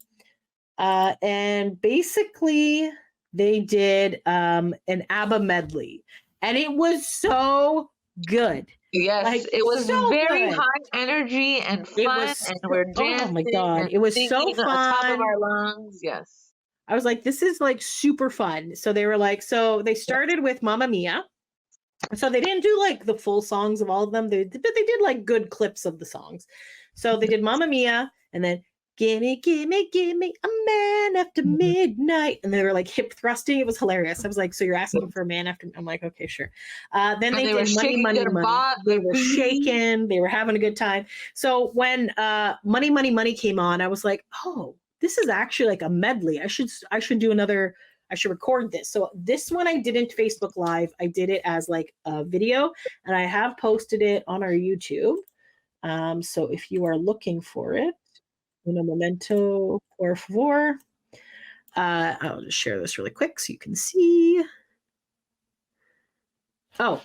And basically they did an ABBA medley. And it was so good. Yes, like, it was so very good. High energy and fun, and we're dancing. Oh my god, it was so fun. On top of our lungs. Yes, I was like, this is like super fun. So they were like, so they started with Mamma Mia. So they didn't do like the full songs of all of them. They did like good clips of the songs. So they did Mamma Mia, and then Gimme, gimme, gimme a man after midnight. And they were like hip thrusting. It was hilarious. I was like, so you're asking for a man after? I'm like, okay, sure. Then they did Money, Money, Money. They were shaking. They were having a good time. So when Money, Money, Money came on, I was like, oh, this is actually like a medley. I should do another I should record this. So this one I didn't Facebook Live. I did it as like a video, and I have posted it on our YouTube. So if you are looking for it, un momento, por favor. I'll just share this really quick so you can see. Oh,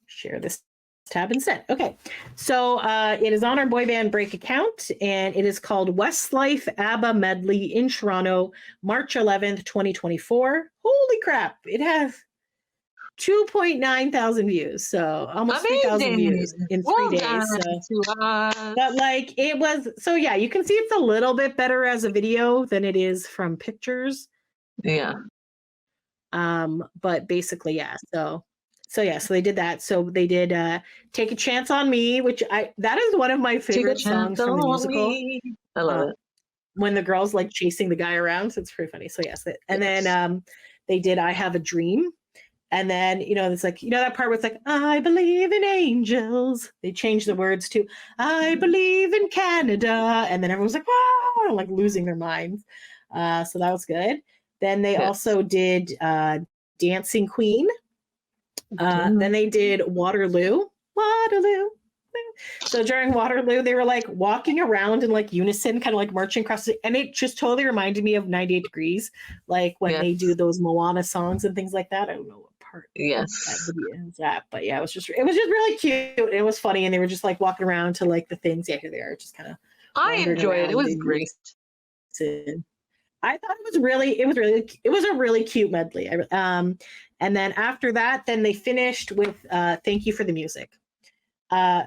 share this tab instead. Okay, so it is on our Boy Band Break account, and it is called Westlife ABBA Medley in Toronto, March 11th, 2024. Holy crap, it has 2.9 thousand views, so almost 3,000 views in 3 days. So, but like it was, so yeah, you can see it's a little bit better as a video than it is from pictures. Yeah. But basically, yeah. So they did that. So they did Take a Chance on Me, which that is one of my favorite songs from the musical. I love it. When the girl's like chasing the guy around, so it's pretty funny. So yes, and then they did I Have a Dream. And then, it's like, that part where it's like, I believe in angels. They changed the words to, I believe in Canada. And then everyone's like, wow, like losing their minds. So that was good. Then they also did Dancing Queen. Then they did Waterloo. So during Waterloo, they were like walking around in like unison, kind of like marching across and it just totally reminded me of 98 Degrees, like when they do those Moana songs and things like that. I don't know what part that video is at, but yeah, it was just really cute. It was funny, and they were just like walking around to like the things. Yeah, here they are, just kind of. I enjoyed it. It was great. I thought it was a really cute medley. And then after that, then they finished with Thank You for the Music.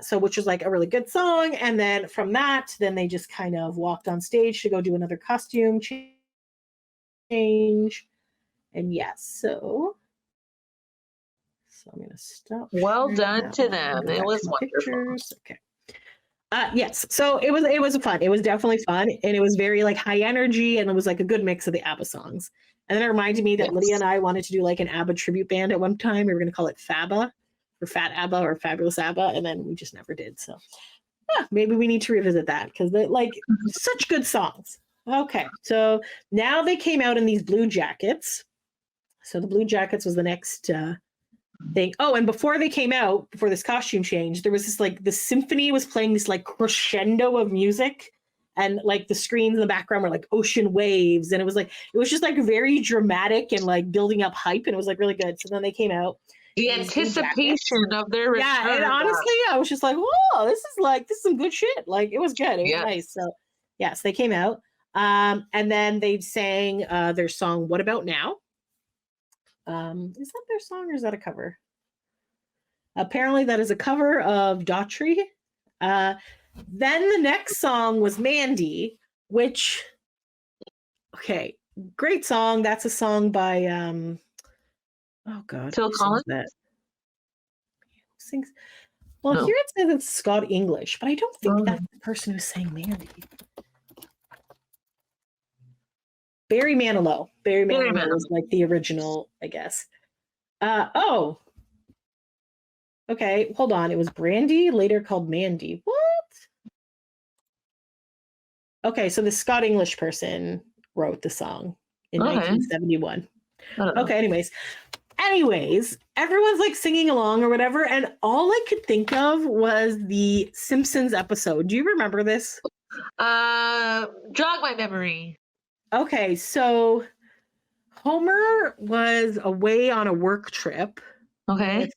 So which was like a really good song. And then from that, then they just kind of walked on stage to go do another costume change. And yes, so I'm going to stop. Well done to them. It was wonderful. Pictures. Okay. Yes, so it was fun. It was definitely fun, and it was very like high energy, and it was like a good mix of the ABBA songs. And then it reminded me that Lydia and I wanted to do like an ABBA tribute band at one time. We were going to call it FABA, or Fat ABBA, or Fabulous ABBA, and then we just never did. So maybe we need to revisit that because they're like such good songs. Okay, so now they came out in these blue jackets. So the blue jackets was the next thing. Oh, and before they came out, before this costume change, there was this like the symphony was playing this like crescendo of music, and like the screens in the background were like ocean waves, and it was just like very dramatic and like building up hype, and it was like really good. So then they came out. The anticipation of their return. Yeah, and honestly, I was just like, whoa, this is some good shit. Like it was good. It was nice. So yes, they came out. And then they sang their song What About Now? Is that their song or is that a cover? Apparently that is a cover of Daughtry. Then the next song was Mandy, which, okay, great song. That's a song by, oh God. Phil Collins? Sings. Well, no. Here it says it's Scott English, but I don't think that's the person who sang Mandy. Barry Manilow. Barry Manilow was like the original, I guess. Oh. Okay, hold on. It was Brandy, later called Mandy. What? Okay, so the Scott English person wrote the song in 1971. Okay, anyways, everyone's like singing along or whatever, and all I could think of was the Simpsons episode. Do you remember this? Jog my memory. Okay, so Homer was away on a work trip. Okay.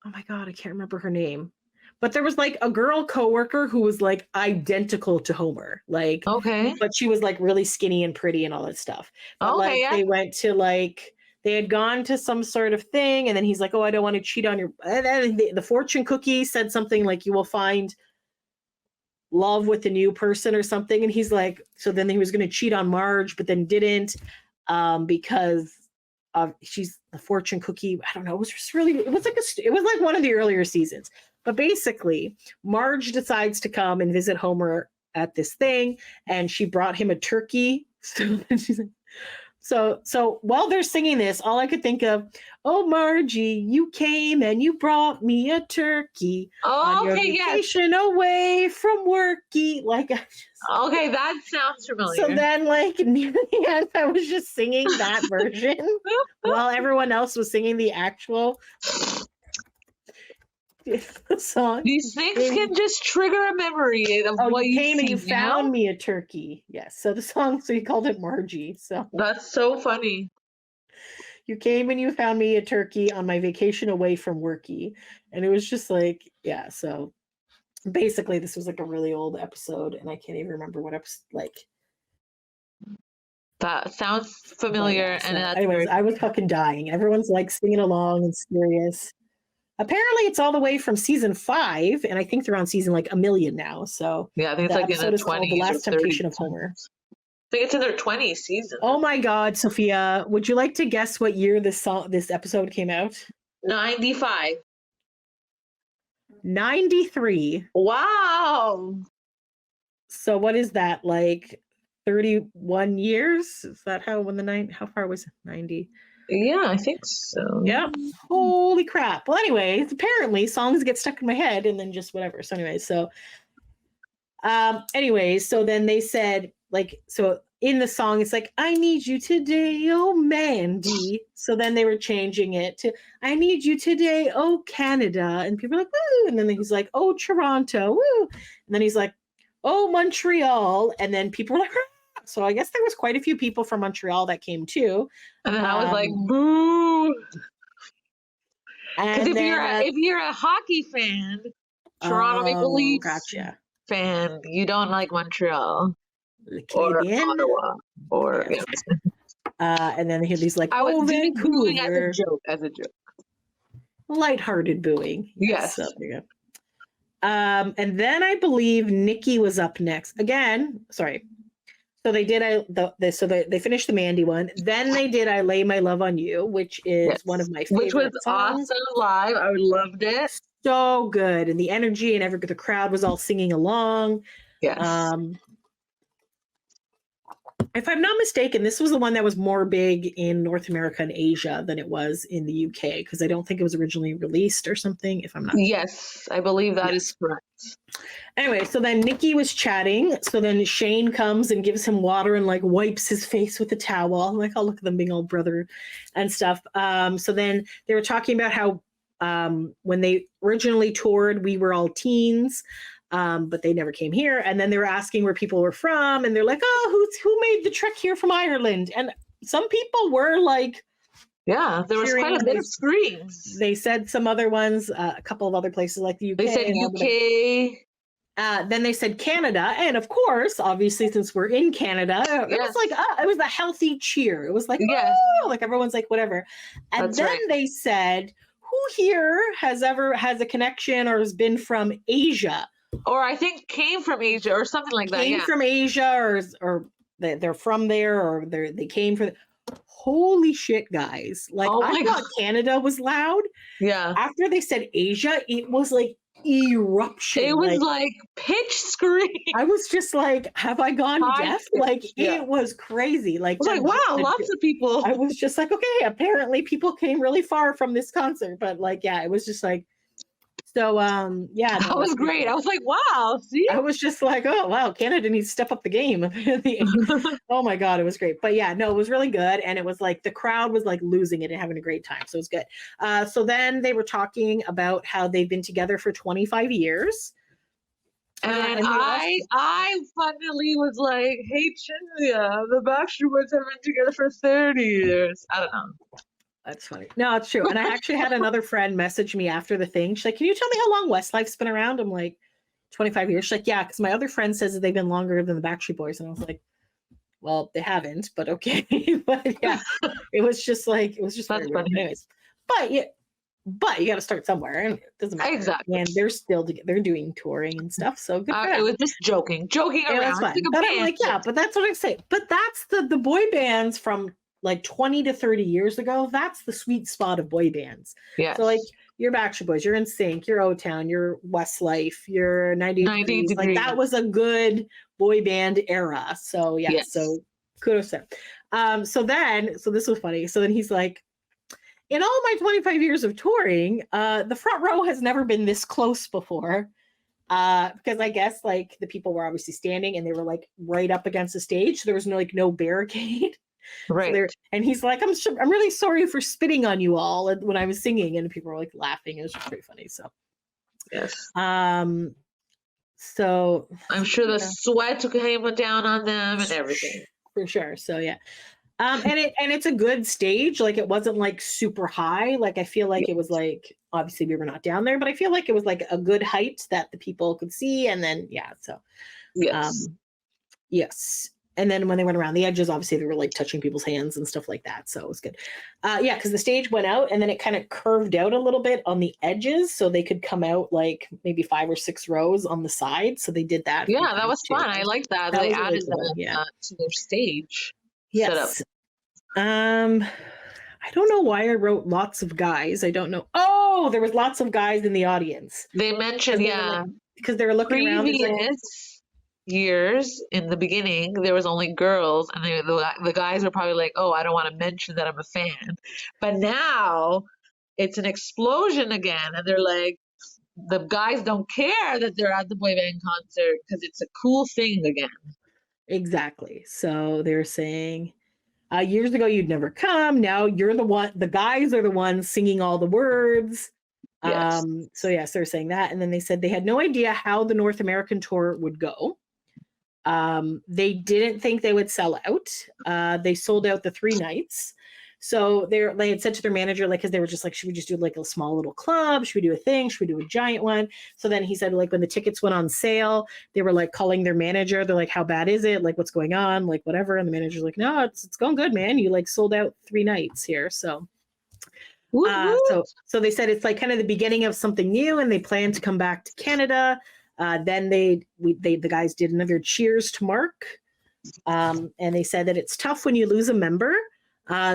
Oh my God, I can't remember her name. But there was like a girl coworker who was like identical to Homer. Like, okay. But she was like really skinny and pretty and all that stuff. But they went to like, they had gone to some sort of thing, and then he's like, oh, I don't want to cheat on your, and then the fortune cookie said something like, you will find love with a new person or something, and he's like, so then he was going to cheat on Marge, but then didn't because she's the fortune cookie. I don't know. It was just really, it was like one of the earlier seasons. But basically, Marge decides to come and visit Homer at this thing, and she brought him a turkey. So So while they're singing this, all I could think of, oh Margie, you came and you brought me a turkey on your vacation away from worky. Like, okay, that sounds familiar. So then, like near the end, I was just singing that version while everyone else was singing the actual song. These things can just trigger a memory of what you came and you seen, found me a turkey. Yes. So the song, so he called it Margie. So that's so funny. You came and you found me a turkey on my vacation away from worky. And it was just like, yeah. So basically this was like a really old episode and I can't even remember what episode, like. That sounds familiar. So and anyways, I was fucking dying. Everyone's like singing along and serious. Apparently it's all the way from season 5, and I think they're on season like a million now. So yeah, I think it's like in the 20s. The Last Temptation of Homer. I think it's in their 20th season. Oh my God, Sophia, would you like to guess what year this episode came out? 95. 93. Wow. So what is that, like 31 years? Is that how far was it? 90? Yeah, I think so. Yeah. Holy crap. Well, anyways, apparently songs get stuck in my head and then just whatever. So anyways, so then they said, like, so in the song, it's like, I need you today, oh Mandy. So then they were changing it to, I need you today, oh Canada. And people are like, woo. And then he's like, oh Toronto, woo. And then he's like, oh Montreal. And then people were like, ah. So I guess there was quite a few people from Montreal that came too. And then I was like, boo. Because if you're a hockey fan, Toronto Maple Leafs fan, you don't like Montreal or Ottawa or and then he's like, I was booing as a joke. Lighthearted booing. Yes. So, there you go. And then I believe Nikki was up next. Again, sorry. So they did they finished the Mandy one. Then they did I Lay My Love on You, which is one of my favorite songs. Which was songs. awesome live. I loved it. So good. And the energy and the crowd was all singing along. Yes. If I'm not mistaken, this was the one that was more big in North America and Asia than it was in the UK, because I don't think it was originally released or something, if I'm not mistaken. Yes, I believe that is correct. Anyway, so then Nikki was chatting. So then Shane comes and gives him water and like wipes his face with a towel. I'm like, oh, look at them being all brother and stuff. So then they were talking about how when they originally toured, we were all teens. But they never came here. And then they were asking where people were from. And they're like, oh, who made the trek here from Ireland? And some people were like, yeah, there was quite a bit of screams. They said some other ones, a couple of other places like the UK. They said UK. Then they said Canada. And of course, obviously, since we're in Canada, it was like, it was a healthy cheer. It was like, oh, like everyone's like, whatever. And then they said, who here has a connection or has been from Asia? Or I think came from Asia or something like that. Came from Asia or they're from there or they came from. Holy shit, guys. Like, I thought Canada was loud. Yeah. After they said Asia, it was like eruption. It was like pitch scream. I was just like, have I gone deaf? Like, it was crazy. Like, I was like, wow, lots of people. I was just like, okay, apparently people came really far from this concert. But like, yeah, it was just like, so, yeah. That was great. I was like, wow, see? I was just like, oh, wow, Canada needs to step up the game. Oh, my God, it was great. But, yeah, no, it was really good. And it was like the crowd was like losing it and having a great time. So it was good. So then they were talking about how they've been together for 25 years. And I finally was like, hey, Cinzia, the Backstreet Boys have been together for 30 years. I don't know. That's funny. No, it's true. And I actually had another friend message me after the thing. She's like, can you tell me how long Westlife's been around? I'm like, 25 years. She's like, yeah, because my other friend says that they've been longer than the Backstreet Boys. And I was like, well, they haven't, but okay. But yeah, it was just funny. Anyways, but you got to start somewhere, and it doesn't matter. Exactly. And they're doing touring and stuff. So good. It was just joking around. But I'm like, yeah, but that's what I say. But that's the boy bands from like 20 to 30 years ago. That's the sweet spot of boy bands. Yeah. So like your Backstreet Boys, you're NSYNC, your O-Town, your Westlife, your 90 Degrees. Like that was a good boy band era. So yeah. Yes. So kudos to them. So this was funny. So then he's like, in all my 25 years of touring, the front row has never been this close before. Because I guess like the people were obviously standing and they were like right up against the stage. So there was no barricade. Right. So and he's like, I'm really sorry for spitting on you all when I was singing, and people were like laughing. It was just pretty funny. So Yes. So I'm sure the sweat came down on them and everything. For sure. So yeah. And it's a good stage. Like it wasn't like super high. Like I feel like it was like, obviously we were not down there, but I feel like it was like a good height that the people could see. And then so Yes. Yes. And then when they went around the edges, obviously they were like touching people's hands and stuff like that. So it was good. Because the stage went out and then it kind of curved out a little bit on the edges. So they could come out like maybe 5 or 6 rows on the side. So they did that. Yeah, that was fun. I like that. They was added really cool. that to their stage Yes. setup. I don't know why I wrote lots of guys. I don't know. Oh, there was lots of guys in the audience. They mentioned, because they were looking around. Previous years in the beginning, there was only girls, and the guys were probably like, "Oh, I don't want to mention that I'm a fan." But now it's an explosion again, and they're like, the guys don't care that they're at the boy band concert because it's a cool thing again. Exactly. So they were saying, years ago you'd never come. Now you're the one. The guys are the ones singing all the words. Yes. So yes, they're saying that, and then they said they had no idea how the North American tour would go. They didn't think they would sell out. They sold out the 3 nights. So they had said to their manager, like, because they were just like, should we just do like a small little club? Should we do a thing? Should we do a giant one? So then he said, like, when the tickets went on sale, they were like calling their manager. They're like, how bad is it? Like, what's going on? Like, whatever. And the manager's like, no, it's going good, man. You like sold out 3 nights here. So, so they said it's like kind of the beginning of something new, and they plan to come back to Canada. Then the guys did another cheers to Mark, and they said that it's tough when you lose a member.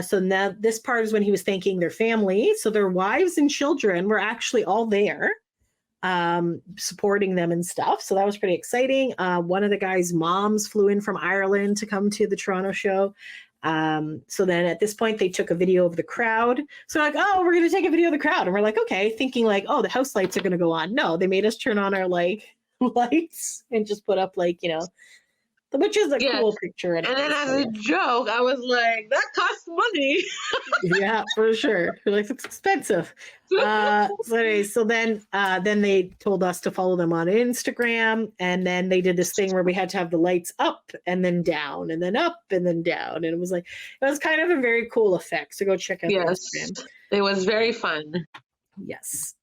So now this part is when he was thanking their family. So their wives and children were actually all there, supporting them and stuff. So that was pretty exciting. One of the guys' moms flew in from Ireland to come to the Toronto show. So then at this point they took a video of the crowd. So like, oh, we're going to take a video of the crowd. And we're like, okay, thinking like, oh, the house lights are going to go on. No, they made us turn on our like lights and just put up like, which is a cool picture. And then as a joke, I was like, that costs money. Yeah, for sure. Like, it's expensive. So then they told us to follow them on Instagram, and then they did this thing where we had to have the lights up and then down and then up and then down. And it was kind of a very cool effect. So go check out their Instagram. It was very fun. Yes.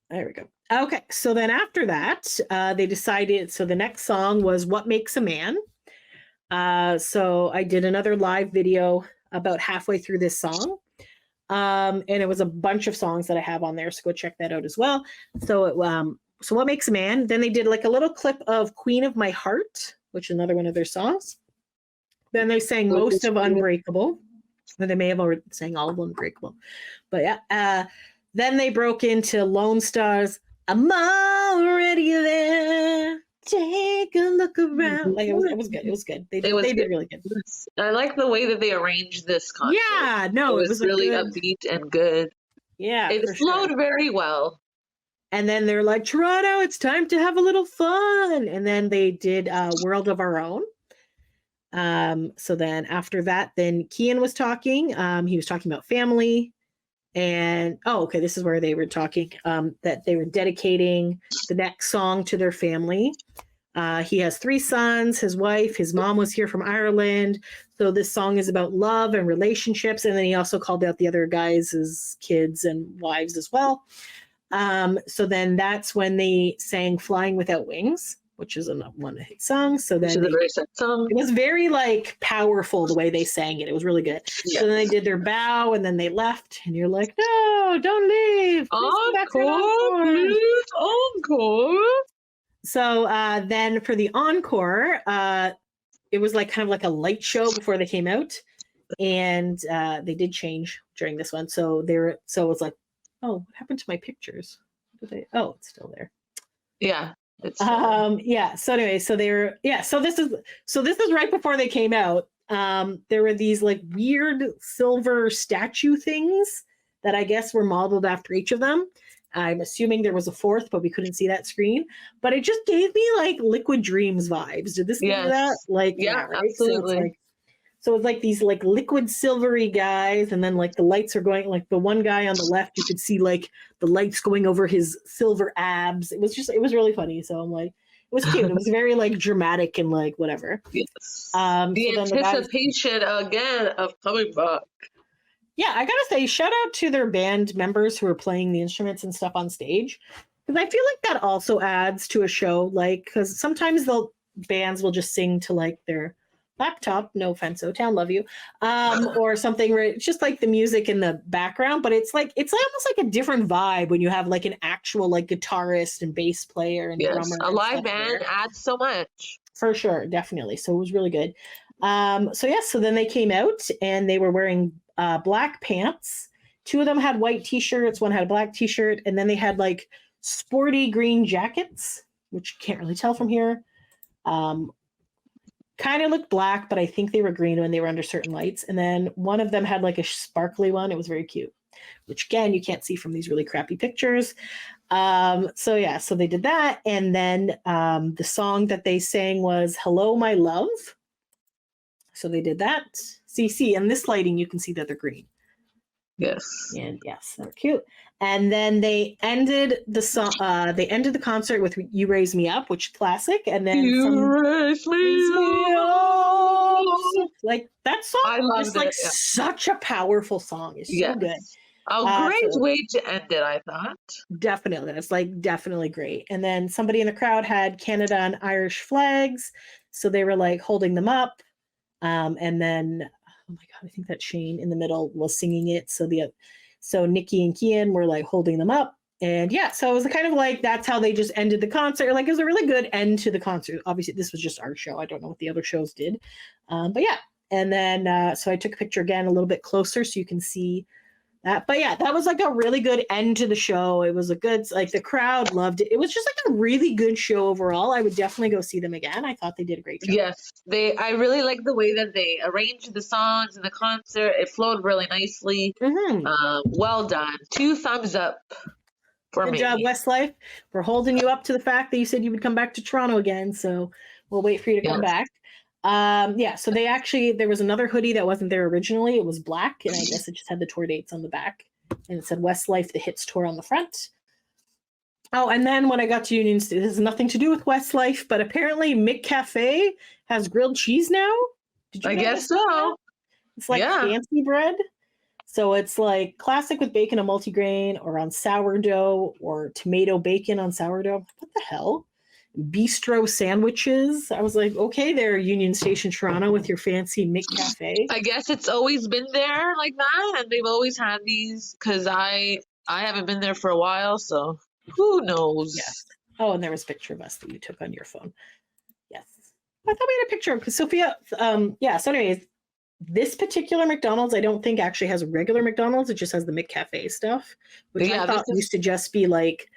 There we go. Okay, so then after that, they decided, so the next song was What Makes a Man. So I did another live video about halfway through this song. And it was a bunch of songs that I have on there, so go check that out as well. So What Makes a Man, then they did like a little clip of Queen of My Heart, which is another one of their songs. Then they sang most of Unbreakable. They may have already sang all of Unbreakable. But yeah, then they broke into Lone Star's I'm already there. Take a look around. Like it was good. It was good. They did really good. I like the way that they arranged this concert. Yeah, no, it was really upbeat and good. Yeah, it flowed very well. And then they're like, Toronto, it's time to have a little fun. And then they did World of Our Own. So then after that, then Kian was talking. He was talking about family. And this is where they were talking that they were dedicating the next song to their family. He has 3 sons, his wife, his mom was here from Ireland. So this song is about love and relationships. And then he also called out the other guys' kids and wives as well. So then that's when they sang Flying Without Wings, which is one of his songs. So then a very sad song. It was very like powerful the way they sang it. It was really good. Yes. So then they did their bow and then they left, and you're like, no, don't leave. Encore, please, encore. So then for the encore, it was like kind of like a light show before they came out, and they did change during this one. So it was like, oh, what happened to my pictures? It's still there. Yeah. So anyway, so this is right before they came out, there were these like weird silver statue things that I guess were modeled after each of them. I'm assuming there was a fourth, but we couldn't see that screen. But it just gave me like Liquid Dreams vibes. Did this give you that? Like, yeah, right? absolutely. So it's like these like liquid silvery guys, and then like the lights are going, like the one guy on the left, you could see like the lights going over his silver abs. It was really funny. So I'm like, it was cute. It was very like dramatic and like whatever. Yes. The anticipation again of coming back. Yeah, I gotta say, shout out to their band members who are playing the instruments and stuff on stage, because I feel like that also adds to a show. Like, because sometimes bands will just sing to like their laptop, no offense, O-Town, love you, or something where it's just like the music in the background, but it's almost like a different vibe when you have like an actual like guitarist and bass player and drummer. A live band adds so much. For sure, definitely. So it was really good. So then they came out and they were wearing black pants. Two of them had white t-shirts, one had a black t-shirt, and then they had like sporty green jackets, which you can't really tell from here. Kind of looked black, but I think they were green when they were under certain lights. And then one of them had like a sparkly one. It was very cute, which again, you can't see from these really crappy pictures. So they did that. And then the song that they sang was Hello, My Love. So they did that. See, in this lighting, you can see that they're green. Yes. And yes, they're cute. And then they ended the song. They ended the concert with "You Raise Me Up," which is classic. And then Raise Me Up. Like that song is like such a powerful song. It's so good. A great way to end it, I thought. Definitely, that's like definitely great. And then somebody in the crowd had Canada and Irish flags, so they were like holding them up. And then, oh my God, I think that Shane in the middle was singing it. So Nikki and Kian were like holding them up. And yeah, so it was kind of like, that's how they just ended the concert. Like it was a really good end to the concert. Obviously this was just our show. I don't know what the other shows did. But yeah. And then, so I took a picture again, a little bit closer so you can see that. But yeah, that was like a really good end to the show. It was a good, like the crowd loved it. It was just like a really good show overall. I would definitely go see them again. I thought they did a great job. Yes, I really like the way that they arranged the songs in the concert. It flowed really nicely. Well done. 2 thumbs up for me. Good job, Westlife. We're holding you up to the fact that you said you would come back to Toronto again. So we'll wait for you to come back. So there was another hoodie that wasn't there originally. It was black, and I guess it just had the tour dates on the back, and it said Westlife The Hits Tour on the front. Oh, and then when I got to Union Station, this has nothing to do with Westlife, but apparently Mick Cafe has grilled cheese now. Did you I guess so. It's like fancy bread. So it's like classic with bacon on multigrain, or on sourdough, or tomato bacon on sourdough. What the hell? Bistro sandwiches. I was like, okay, there, Union Station, Toronto, with your fancy Mick Cafe. I guess it's always been there like that, and they've always had these, because I haven't been there for a while, so who knows? Yes. Oh, and there was a picture of us that you took on your phone. Yes. I thought we had a picture of, because Sophia, so anyways, this particular McDonald's, I don't think actually has a regular McDonald's. It just has the Mick Cafe stuff, which I thought used to just be like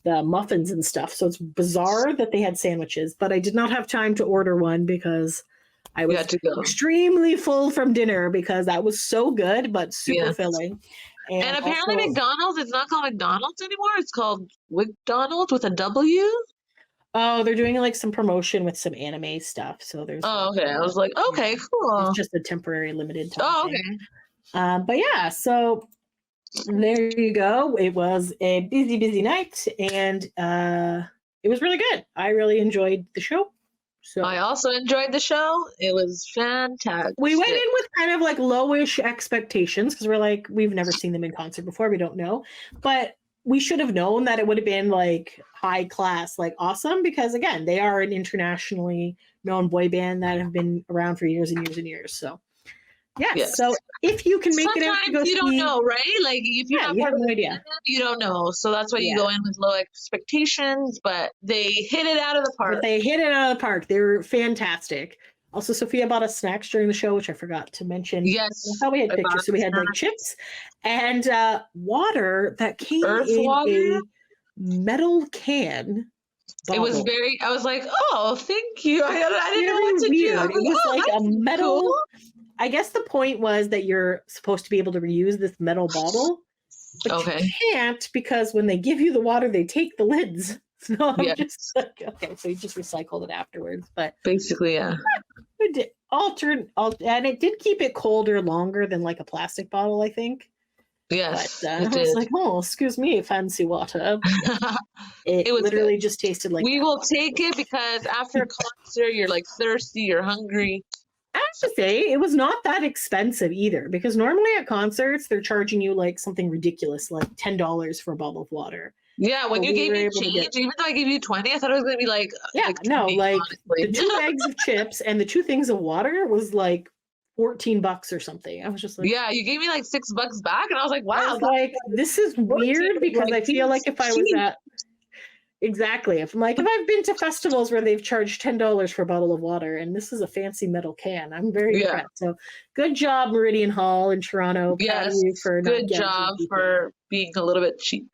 the muffins and stuff. So it's bizarre that they had sandwiches, but I did not have time to order one because I was extremely full from dinner, because that was so good, but super filling. And apparently also, McDonald's, it's not called McDonald's anymore. It's called McDonald's with a W. Oh, they're doing like some promotion with some anime stuff. So there's. Oh, okay. I was like, okay, cool. It's just a temporary limited time. Oh, okay. But yeah, so there you go. It was a busy night, and it was really good. I really enjoyed the show. So I also enjoyed the show. It was fantastic. We went in with kind of like lowish expectations, because we're like, we've never seen them in concert before. We don't know, but we should have known that it would have been like high class, like awesome, because again, they are an internationally known boy band that have been around for years and years and years. So yes. So if you can make it out to go you don't know, right? Like if you have no idea, you don't know. So that's why you go in with low expectations, but they hit it out of the park. They were fantastic. Also, Sophia bought us snacks during the show, which I forgot to mention. Yes. I thought we had pictures. So we had like chips and water that came in a metal can. It was bottle. very, I was like, oh, thank you. I didn't know what to Very do. weird. I It was oh, like a that's metal. cool. I guess the point was that you're supposed to be able to reuse this metal bottle, but Okay. you can't because when they give you the water, they take the lids. So I'm Yes. just like, okay, so you just recycled it afterwards. But Basically, yeah. it did and it did keep it colder longer than like a plastic bottle, I think. Yes, But it I was did. like, oh, excuse me, fancy water. It It was literally good. just tasted like We that. will take it because after a concert, you're like thirsty, you're hungry. I have to say, it was not that expensive either, because normally at concerts, they're charging you like something ridiculous, like $10 for a bottle of water. Yeah, when But you we gave were me able to change, get, even though I gave you 20, I thought it was gonna be like yeah, no, 20, like honestly. the 2 bags of chips and the 2 things of water was like $14 or something. I was just like, Yeah, you gave me like $6 back, and I was like, I wow, was like, this is weird because I feel like if I was at exactly, if I've been to festivals where they've charged $10 for a bottle of water, and this is a fancy metal can, I'm very Yeah. impressed. So good job, Meridian Hall in Toronto. Proud of yes, you for not good gouging job people. for being a little bit cheap.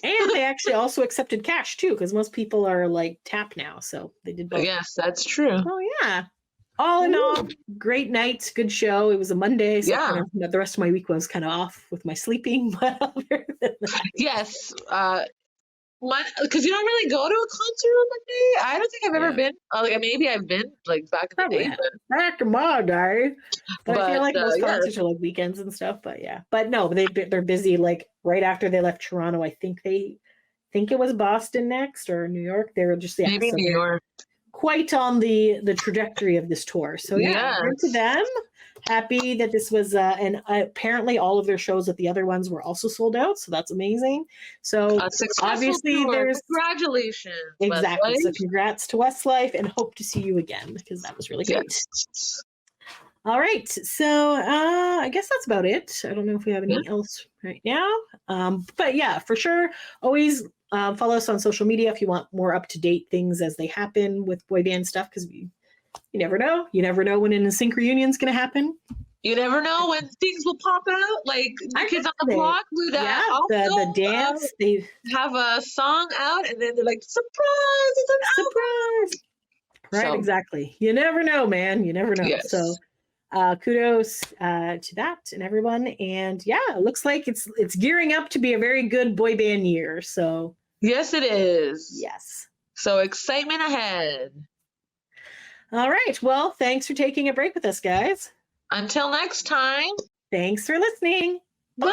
And they actually also accepted cash too, because most people are like tap now, so they did both. Yes, that's true. Oh yeah. All in all, great night, good show. It was a Monday, so Yeah. kind of, the rest of my week was kind of off with my sleeping. But other than that, Yes, because you don't really go to a concert on Monday. I don't think I've ever Yeah. been. Like maybe I've been like back in the probably day, have. but Back in my day. But I feel like most yeah. concerts are like weekends and stuff. But yeah, but no, they're busy. Like right after they left Toronto, I think it was Boston next or New York. They were just Maybe so New they're York. quite on the trajectory of this tour. So yeah, good to Yes. them. Happy that this was and apparently all of their shows at the other ones were also sold out. So that's amazing. So A successful obviously tour. there's Congratulations. exactly. Westlife. So congrats to Westlife and hope to see you again because that was really great. Yes. All right. So I guess that's about it. I don't know if we have anything else right now. But yeah, for sure. Always follow us on social media if you want more up-to-date things as they happen with boy band stuff, because you never know. You never know when an NSYNC reunion is going to happen. You never know when things will pop out. Like New Kids on the Block would the dance. They have a song out, and then they're like, surprise! It's an surprise. Right, So- exactly. You never know, man. You never know. Yes. So kudos to that and everyone. And yeah, it looks like it's gearing up to be a very good boy band year. So Yes, it is. yes. So excitement ahead. All right. Well, thanks for taking a break with us, guys. Until next time. Thanks for listening. Bye.